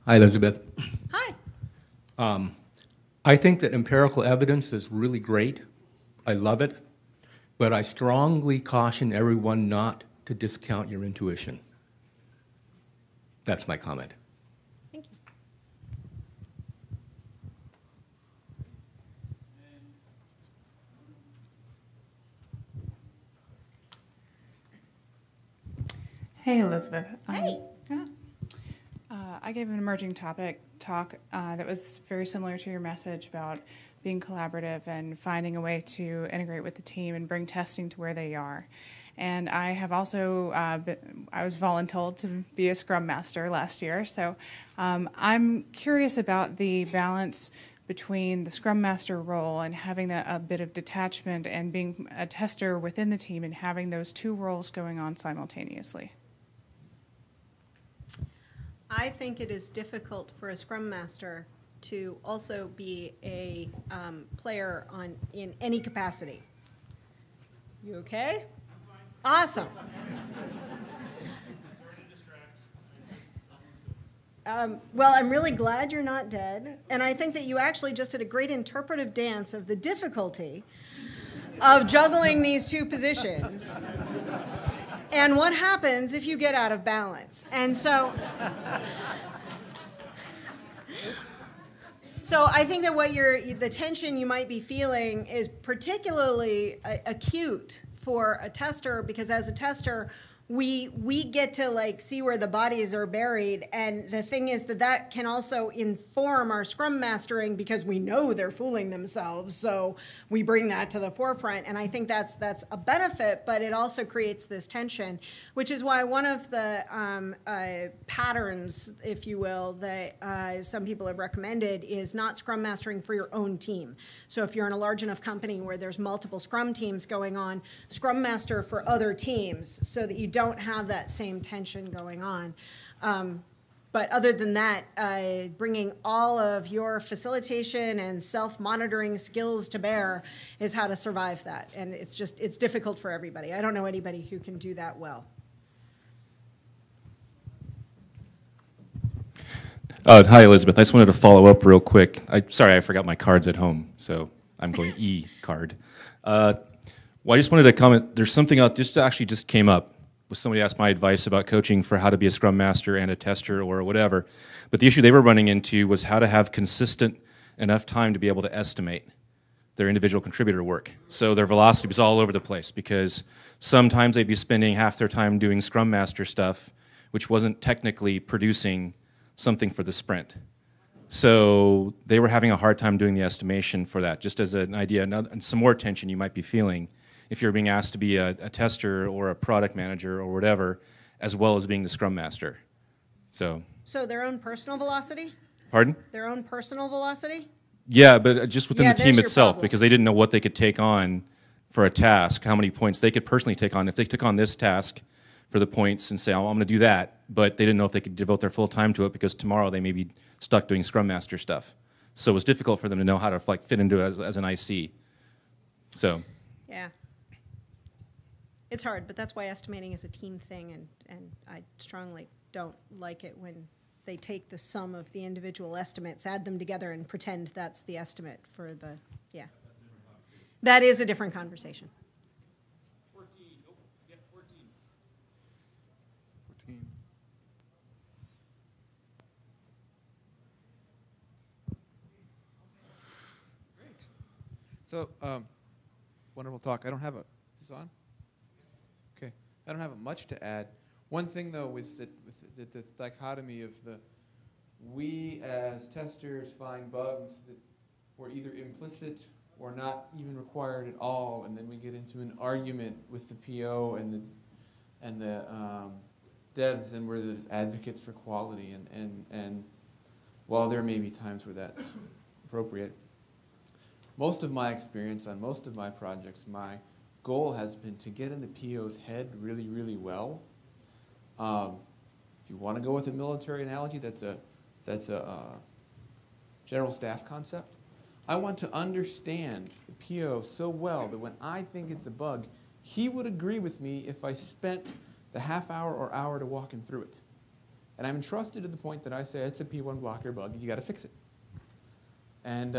Hi, Elisabeth. Hi. I think that empirical evidence is really great. I love it. But I strongly caution everyone not to discount your intuition. That's my comment. Thank you. Hey, Elisabeth. Hey. I gave an emerging topic talk that was very similar to your message about being collaborative and finding a way to integrate with the team and bring testing to where they are. And I have also, I was voluntold to be a Scrum Master last year, so I'm curious about the balance between the Scrum Master role and having a bit of detachment and being a tester within the team and having those two roles going on simultaneously. I think it is difficult for a Scrum Master to also be a player in any capacity. You okay? Awesome. Well, I'm really glad you're not dead, and I think that you actually just did a great interpretive dance of the difficulty of juggling these two positions and what happens if you get out of balance. And so So I think that the tension you might be feeling is particularly acute for a tester, because as a tester, we get to like see where the bodies are buried, and the thing is that can also inform our Scrum Mastering, because we know they're fooling themselves, so we bring that to the forefront, and I think that's a benefit, but it also creates this tension, which is why one of the patterns, if you will, that some people have recommended is not Scrum Mastering for your own team. So if you're in a large enough company where there's multiple Scrum teams going on, Scrum Master for other teams, so that you don't have that same tension going on. But other than that, bringing all of your facilitation and self-monitoring skills to bear is how to survive that. And it's difficult for everybody. I don't know anybody who can do that well. Hi, Elizabeth. I just wanted to follow up real quick. Sorry, I forgot my cards at home, so I'm going E-card. Well, I just wanted to comment. There's something else just came up. Somebody asked my advice about coaching for how to be a Scrum Master and a tester or whatever. But the issue they were running into was how to have consistent enough time to be able to estimate their individual contributor work. So their velocity was all over the place, because sometimes they'd be spending half their time doing Scrum Master stuff, which wasn't technically producing something for the sprint. So they were having a hard time doing the estimation for that. Just as an idea, and some more tension you might be feeling if you're being asked to be a tester or a product manager or whatever, as well as being the Scrum Master. So their own personal velocity? Pardon? Their own personal velocity? Yeah, but just within the team itself, problem. because they didn't know what they could take on for a task, how many points they could personally take on. If they took on this task for the points and say, oh, I'm going to do that, but they didn't know if they could devote their full time to it, because tomorrow they may be stuck doing Scrum Master stuff. So it was difficult for them to know how to like fit into it as an IC. So. Yeah. It's hard, but that's why estimating is a team thing, and I strongly don't like it when they take the sum of the individual estimates, add them together, and pretend that's the estimate for the, yeah. That is a different conversation. 14. Oh, yeah, 14. 14. Great. So, wonderful talk. I don't have a, is this on? Okay. I don't have much to add. One thing, though, is that with this dichotomy of we as testers find bugs that were either implicit or not even required at all, and then we get into an argument with the PO and the devs, and we're the advocates for quality. And while there may be times where that's appropriate, most of my experience on most of my projects, my goal has been to get in the PO's head really, really well. If you want to go with a military analogy, that's a general staff concept. I want to understand the PO so well that when I think it's a bug, he would agree with me if I spent the half hour or hour to walk him through it. And I'm entrusted to the point that I say, it's a P1 blocker bug, you got to fix it. And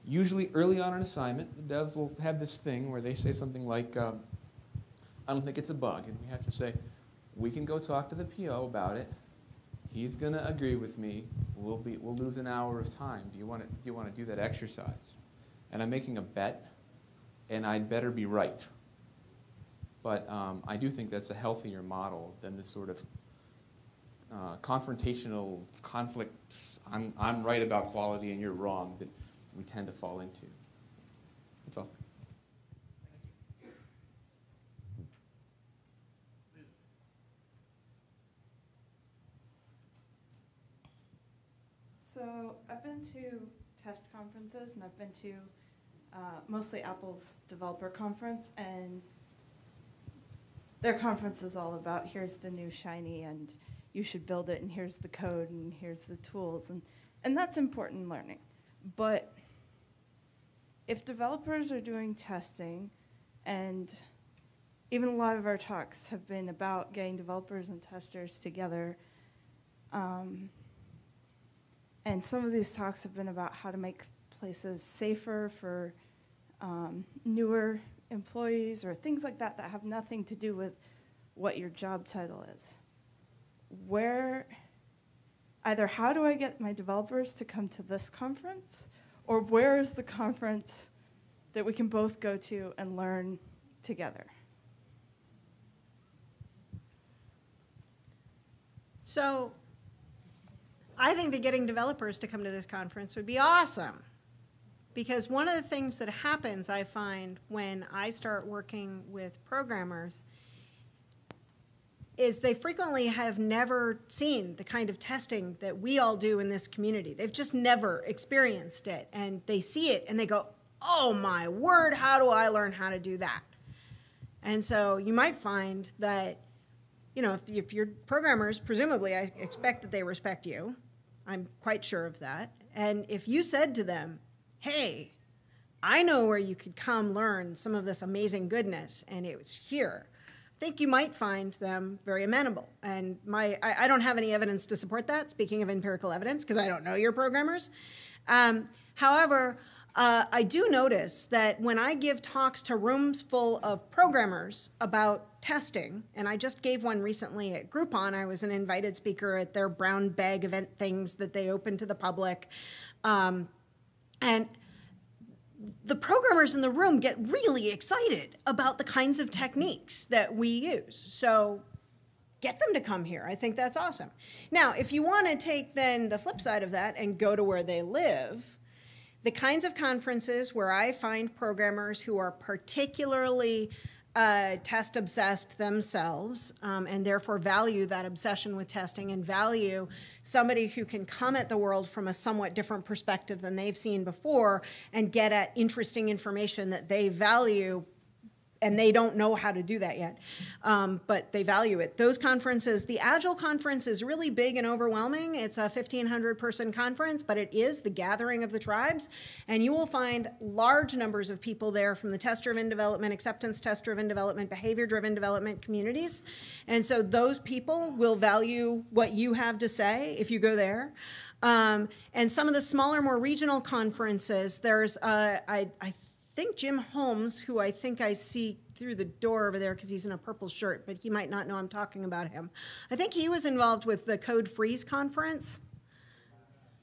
usually early on an assignment, the devs will have this thing where they say something like, I don't think it's a bug. And we have to say, we can go talk to the PO about it. He's going to agree with me. We'll lose an hour of time. Do you want to do that exercise? And I'm making a bet, and I'd better be right. But I do think that's a healthier model than this sort of confrontational conflict. I'm right about quality and you're wrong that we tend to fall into. That's all. So I've been to test conferences, and I've been to mostly Apple's developer conference, and their conference is all about here's the new shiny, and you should build it, and here's the code, and here's the tools, and that's important learning. But if developers are doing testing, and even a lot of our talks have been about getting developers and testers together, and some of these talks have been about how to make places safer for newer employees or things like that that have nothing to do with what your job title is. either how do I get my developers to come to this conference, or where is the conference that we can both go to and learn together? So I think that getting developers to come to this conference would be awesome. Because one of the things that happens, I find, when I start working with programmers is they frequently have never seen the kind of testing that we all do in this community. They've just never experienced it. And they see it and they go, oh my word, how do I learn how to do that? And so you might find that, you know, if you're programmers, presumably I expect that they respect you. I'm quite sure of that. And if you said to them, hey, I know where you could come learn some of this amazing goodness, and it was here, I think you might find them very amenable. And I don't have any evidence to support that, speaking of empirical evidence, because I don't know your programmers. However, I do notice that when I give talks to rooms full of programmers about testing, and I just gave one recently at Groupon. I was an invited speaker at their brown bag event things that they open to the public. And the programmers in the room get really excited about the kinds of techniques that we use. So get them to come here. I think that's awesome. Now, if you want to take then the flip side of that and go to where they live, the kinds of conferences where I find programmers who are particularly test obsessed themselves and therefore value that obsession with testing and value somebody who can come at the world from a somewhat different perspective than they've seen before and get at interesting information that they value, and they don't know how to do that yet, but they value it. Those conferences, the Agile conference is really big and overwhelming. It's a 1,500-person conference, but it is the gathering of the tribes, and you will find large numbers of people there from the test-driven development, acceptance test-driven development, behavior-driven development communities, and so those people will value what you have to say if you go there. And some of the smaller, more regional conferences, there's, I think Jim Holmes, who I think I see through the door over there because he's in a purple shirt, but he might not know I'm talking about him. I think he was involved with the Code Freeze conference.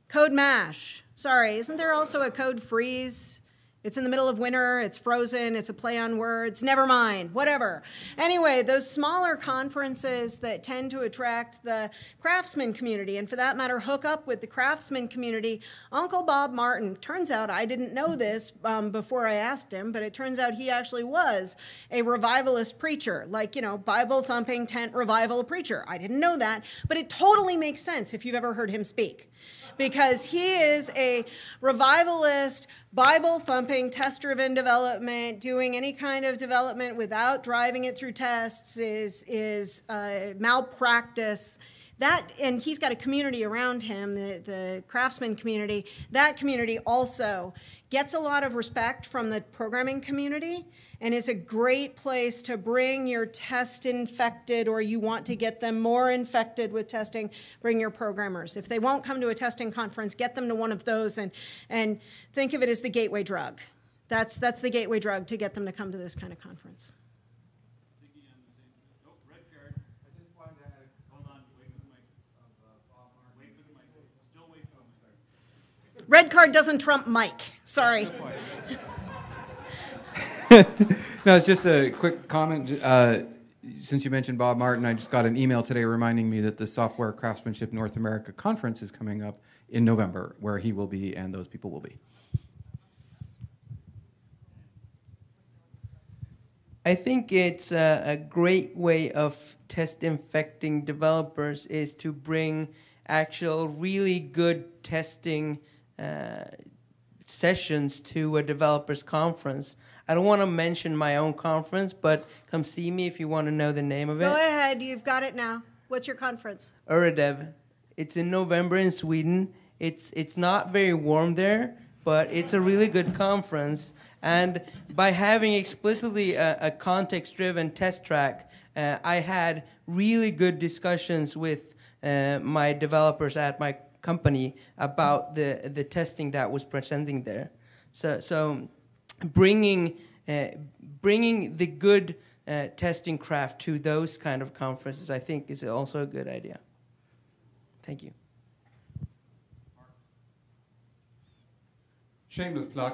Code Mash. Sorry, isn't there also a Code Freeze? It's in the middle of winter, it's frozen, it's a play on words, never mind, whatever. Anyway, those smaller conferences that tend to attract the craftsman community, and for that matter, hook up with the craftsman community. Uncle Bob Martin, turns out I didn't know this before I asked him, but it turns out he actually was a revivalist preacher, like, you know, Bible-thumping tent revival preacher. I didn't know that, but it totally makes sense if you've ever heard him speak. Because he is a revivalist, Bible-thumping, test-driven development, doing any kind of development without driving it through tests is malpractice. That, and he's got a community around him, the craftsman community. That community also gets a lot of respect from the programming community and is a great place to bring your test-infected, or you want to get them more infected with testing, bring your programmers. If they won't come to a testing conference, get them to one of those and think of it as the gateway drug. That's the gateway drug to get them to come to this kind of conference. Red card. I just wanted to hold on, wait for the mic. Wait for the mic. Still wait for the mic. Red card doesn't trump Mike. Sorry. No, it's just a quick comment. Since you mentioned Bob Martin, I just got an email today reminding me that the Software Craftsmanship North America Conference is coming up in November, where he will be and those people will be. I think it's a great way of test infecting developers is to bring actual really good testing sessions to a developers conference. I don't want to mention my own conference, but come see me if you want to know the name of it. Go ahead, you've got it now. What's your conference? Uradev. It's in November in Sweden. It's not very warm there, but it's a really good conference. And by having explicitly a context-driven test track, I had really good discussions with my developers at my company about the testing that was presenting there. So bringing the good testing craft to those kind of conferences, I think, is also a good idea. Thank you. shameless plug.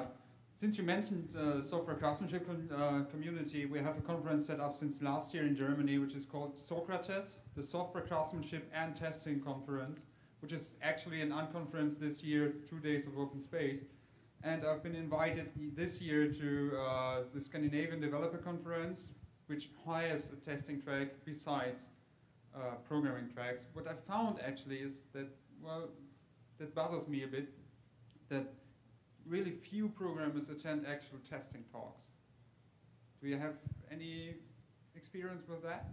Since you mentioned software craftsmanship community, we have a conference set up since last year in Germany, which is called Socrates, the Software Craftsmanship and Testing Conference, which is actually an unconference this year, 2 days of open space. And I've been invited this year to the Scandinavian Developer Conference, which hires a testing track besides programming tracks. What I found actually is that, well, that bothers me a bit, that really few programmers attend actual testing talks. Do you have any experience with that?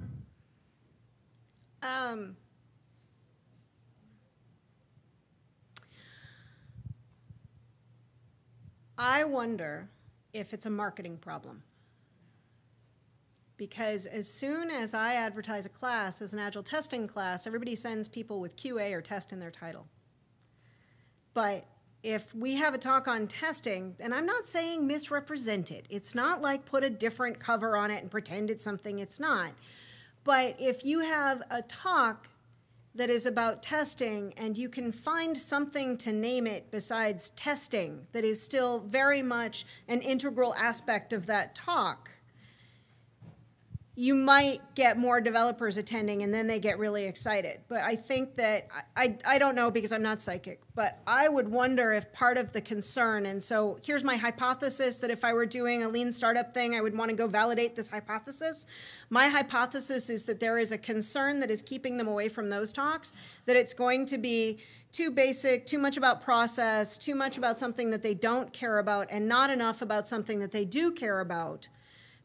I wonder if it's a marketing problem. Because as soon as I advertise a class as an Agile testing class, everybody sends people with QA or test in their title. But if we have a talk on testing, and I'm not saying misrepresent it. It's not like put a different cover on it and pretend it's something it's not. But if you have a talk that is about testing and you can find something to name it besides testing that is still very much an integral aspect of that talk, you might get more developers attending and then they get really excited. But I think that, I don't know because I'm not psychic, but I would wonder if part of the concern, and so here's my hypothesis that if I were doing a lean startup thing, I would want to go validate this hypothesis. My hypothesis is that there is a concern that is keeping them away from those talks, that it's going to be too basic, too much about process, too much about something that they don't care about, and not enough about something that they do care about,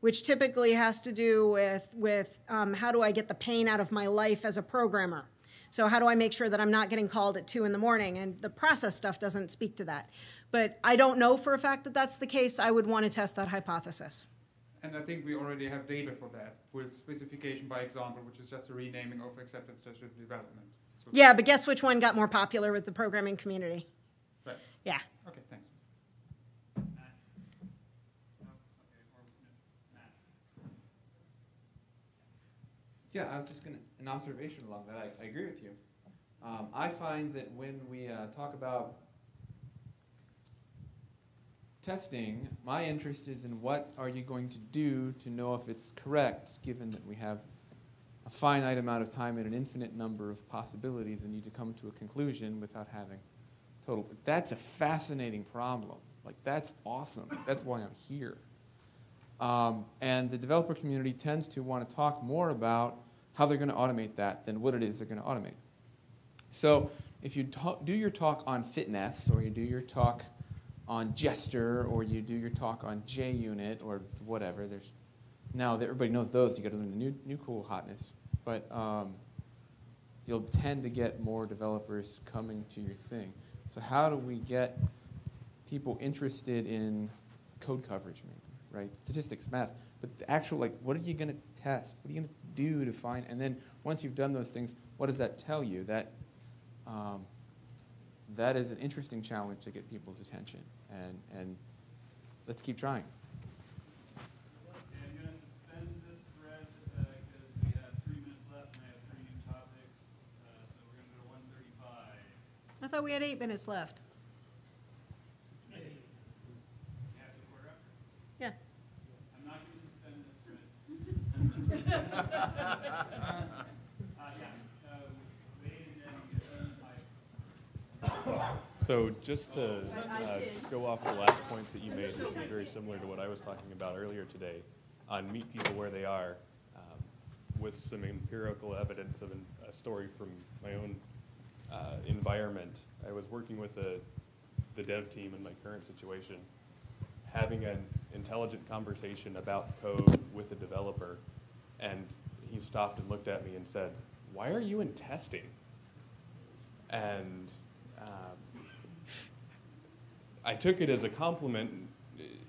which typically has to do with how do I get the pain out of my life as a programmer. So how do I make sure that I'm not getting called at 2 in the morning? And the process stuff doesn't speak to that. But I don't know for a fact that that's the case. I would want to test that hypothesis. And I think we already have data for that with specification by example, which is just a renaming of acceptance-tested development. So Yeah, but guess which one got more popular with the programming community? right. Yeah. Okay, thanks. Yeah, I was just going to, an observation along that. I agree with you. I find that when we talk about testing, my interest is in what are you going to do to know if it's correct, given that we have a finite amount of time and an infinite number of possibilities and need to come to a conclusion without having total. That's a fascinating problem. Like, that's awesome. That's why I'm here. And the developer community tends to want to talk more about how they're going to automate that than what it is they're going to automate. So if you do your talk on fitness, or you do your talk on gesture, or you do your talk on JUnit, or whatever, there's now that everybody knows those, you got to learn the new cool hotness. But you'll tend to get more developers coming to your thing. So how do we get people interested in code coverage, maybe? Right? Statistics, math, but the actual, like, what are you going to test? What are you going to do to find, and then once you've done those things, what does that tell you? That that is an interesting challenge to get people's attention, and let's keep trying. Okay, I'm going to suspend this thread because we have 3 minutes left and I have 3 new topics, so we're going to go to 1:35. I thought we had 8 minutes left. Yeah. I'm not going to suspend this thread. So just to go off the last point that you made, which is very similar to what I was talking about earlier today, on meet people where they are, with some empirical evidence of a story from my own environment. I was working with the dev team in my current situation, having an intelligent conversation about code with a developer, and he stopped and looked at me and said, "Why are you in testing?" And I took it as a compliment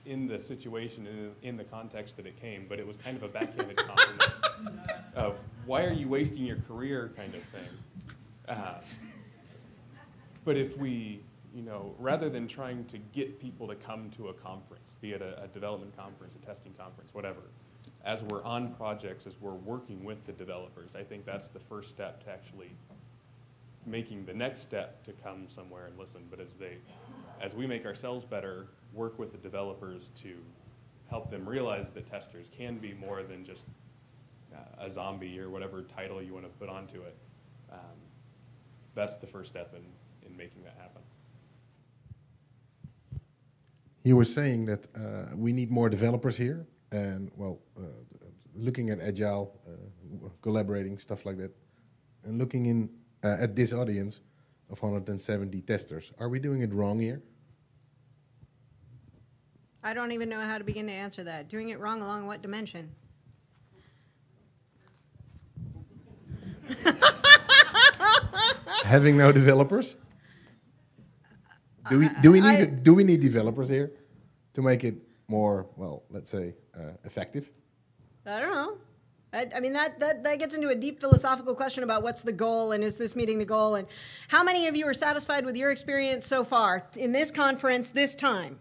in the situation, in the context that it came, but it was kind of a backhanded compliment of, "Why are you wasting your career?" kind of thing. But if we, rather than trying to get people to come to a conference, be it a development conference, a testing conference, whatever, as we're on projects, as we're working with the developers, I think that's the first step to actually making the next step to come somewhere and listen. But as we make ourselves better, work with the developers to help them realize that testers can be more than just a zombie or whatever title you want to put onto it. That's the first step in making that happen. You were saying that we need more developers here, and well, looking at agile, collaborating, stuff like that, and looking in at this audience of 170 testers, are we doing it wrong here? I don't even know how to begin to answer that. Doing it wrong along what dimension? Having no developers? Do we need developers here to make it more, well, let's say, effective? I don't know. I mean, that gets into a deep philosophical question about what's the goal and is this meeting the goal, and how many of you are satisfied with your experience so far in this conference this time?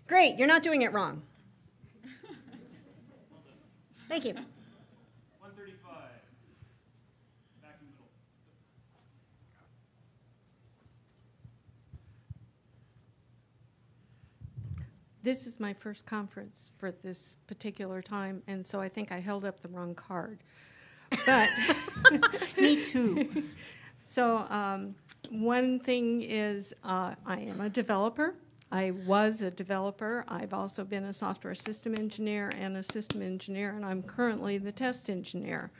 Great, you're not doing it wrong. Thank you. 135. Back in the middle. This is my first conference for this particular time, and so I think I held up the wrong card. But me too. So one thing is I am a developer. I was a developer. I've also been a software system engineer and a system engineer, and I'm currently the test engineer.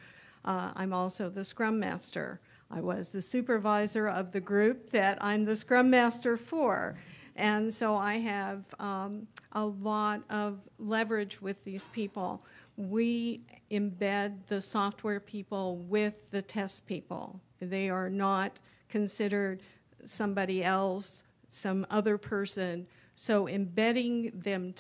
I'm also the Scrum Master. I was the supervisor of the group that I'm the Scrum Master for. And so I have a lot of leverage with these people. We embed the software people with the test people. They are not considered somebody else, some other person. So embedding them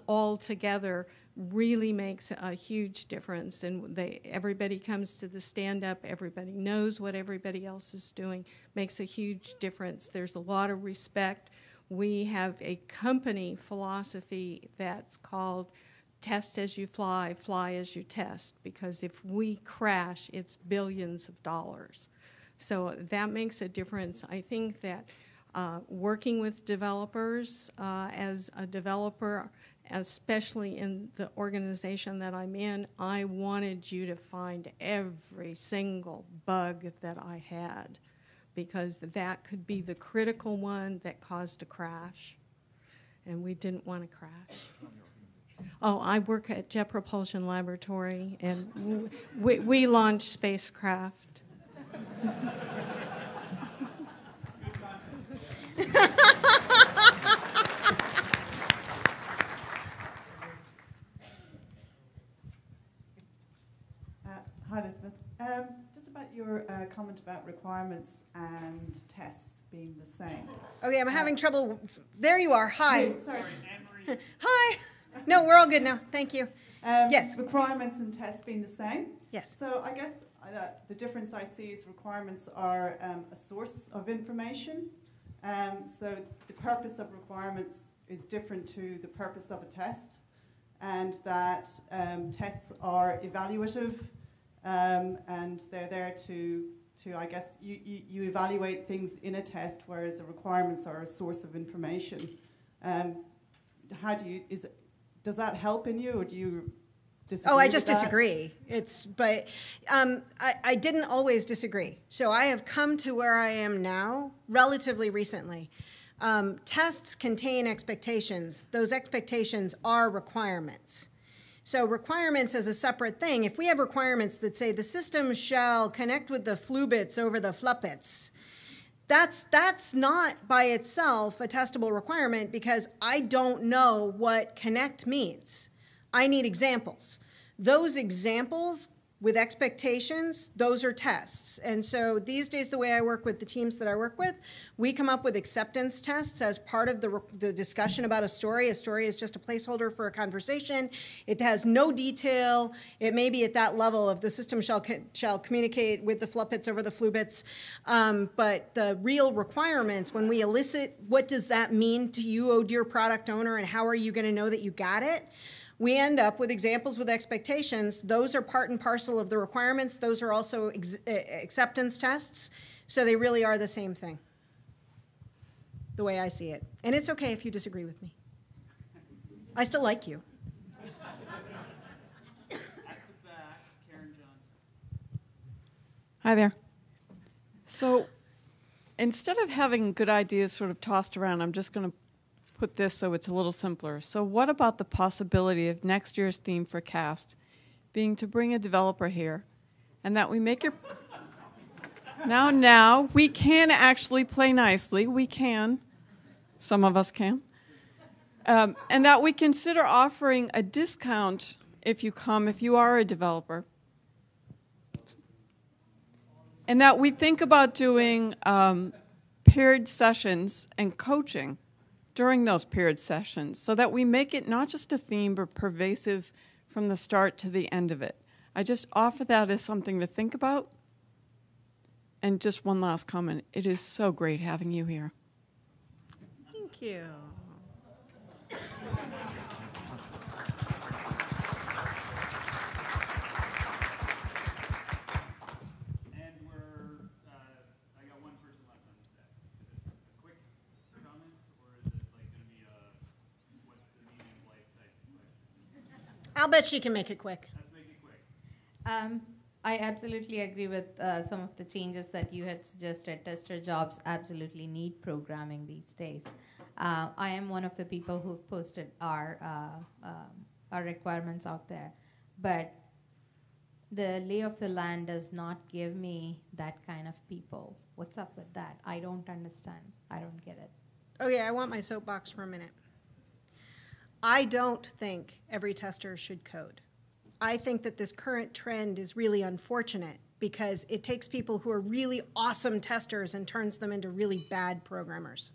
all together really makes a huge difference. And everybody comes to the stand-up, everybody knows what everybody else is doing, makes a huge difference. There's a lot of respect. We have a company philosophy that's called test as you fly, fly as you test, because if we crash, it's billions of dollars. So that makes a difference. I think that working with developers, as a developer, especially in the organization that I'm in, I wanted you to find every single bug that I had, because that could be the critical one that caused a crash, and we didn't want to crash. Oh, I work at Jet Propulsion Laboratory, and we launch spacecraft. Hi, Elisabeth. Just about your comment about requirements and tests being the same. Okay, I'm having trouble. There you are. Hi. Hey, sorry. Anne-Marie. Hi. No, we're all good now. Thank you. Yes. Requirements and tests being the same. Yes. So I guess the difference I see is requirements are a source of information. So the purpose of requirements is different to the purpose of a test, and that tests are evaluative, and they're there to I guess, you evaluate things in a test, whereas the requirements are a source of information. Does that help in you, or do you disagree? Oh, I just with that? disagree. But I didn't always disagree. So I have come to where I am now relatively recently. Tests contain expectations. Those expectations are requirements. So requirements as a separate thing. If we have requirements that say the system shall connect with the flubits over the fluppets, that's not by itself a testable requirement, because I don't know what connect means. I need examples. Those examples with expectations, those are tests. And so these days, the way I work with the teams that I work with, we come up with acceptance tests as part of the discussion about a story. A story is just a placeholder for a conversation. It has no detail. It may be at that level of the system shall communicate with the fluppets over the flubits. But the real requirements, when we elicit what does that mean to you, oh dear product owner, and how are you going to know that you got it? We end up with examples with expectations. Those are part and parcel of the requirements. Those are also acceptance tests. So they really are the same thing. the way I see it. And it's okay if you disagree with me. I still like you. Hi there. So instead of having good ideas sort of tossed around, I'm just going to put this so it's a little simpler. So what about the possibility of next year's theme for CAST being to bring a developer here, and that we make your... Now, we can actually play nicely. We can. Some of us can. And that we consider offering a discount if you are a developer. And that we think about doing paired sessions and coaching during those paired sessions so that we make it not just a theme but pervasive from the start to the end of it. I just offer that as something to think about. And just one last comment. It is so great having you here. Thank you. I'll bet she can make it quick. Let's make it quick. I absolutely agree with some of the changes that you had suggested. Tester jobs absolutely need programming these days. I am one of the people who've posted our requirements out there, but the lay of the land does not give me that kind of people. What's up with that? I don't understand. I don't get it. Okay, I want my soapbox for a minute. I don't think every tester should code. I think that this current trend is really unfortunate because it takes people who are really awesome testers and turns them into really bad programmers.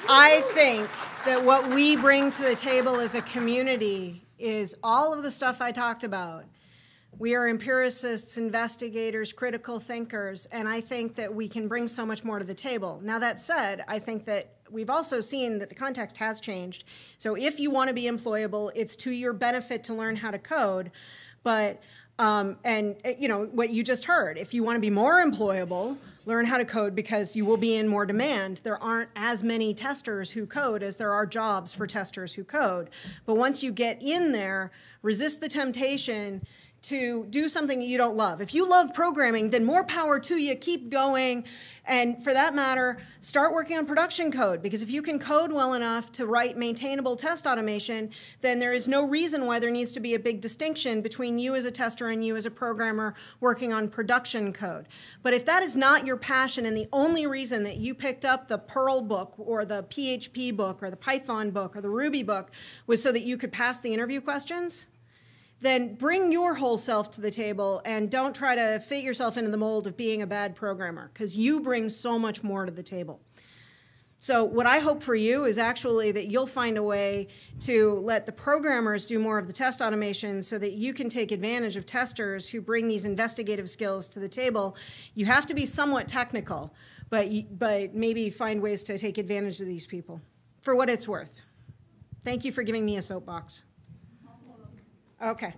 I think that what we bring to the table as a community is all of the stuff I talked about. We are empiricists, investigators, critical thinkers, and I think that we can bring so much more to the table. Now, that said, I think that we've also seen that the context has changed. So if you want to be employable, it's to your benefit to learn how to code. But, and you know, what you just heard, if you want to be more employable, learn how to code because you will be in more demand. There aren't as many testers who code as there are jobs for testers who code. But once you get in there, resist the temptation to do something that you don't love. If you love programming, then more power to you. Keep going. And for that matter, start working on production code, because if you can code well enough to write maintainable test automation, then there is no reason why there needs to be a big distinction between you as a tester and you as a programmer working on production code. But if that is not your passion and the only reason that you picked up the Perl book or the PHP book or the Python book or the Ruby book was so that you could pass the interview questions, then bring your whole self to the table and don't try to fit yourself into the mold of being a bad programmer, because you bring so much more to the table. So what I hope for you is actually that you'll find a way to let the programmers do more of the test automation so that you can take advantage of testers who bring these investigative skills to the table. You have to be somewhat technical, but maybe find ways to take advantage of these people for what it's worth. Thank you for giving me a soapbox. Okay.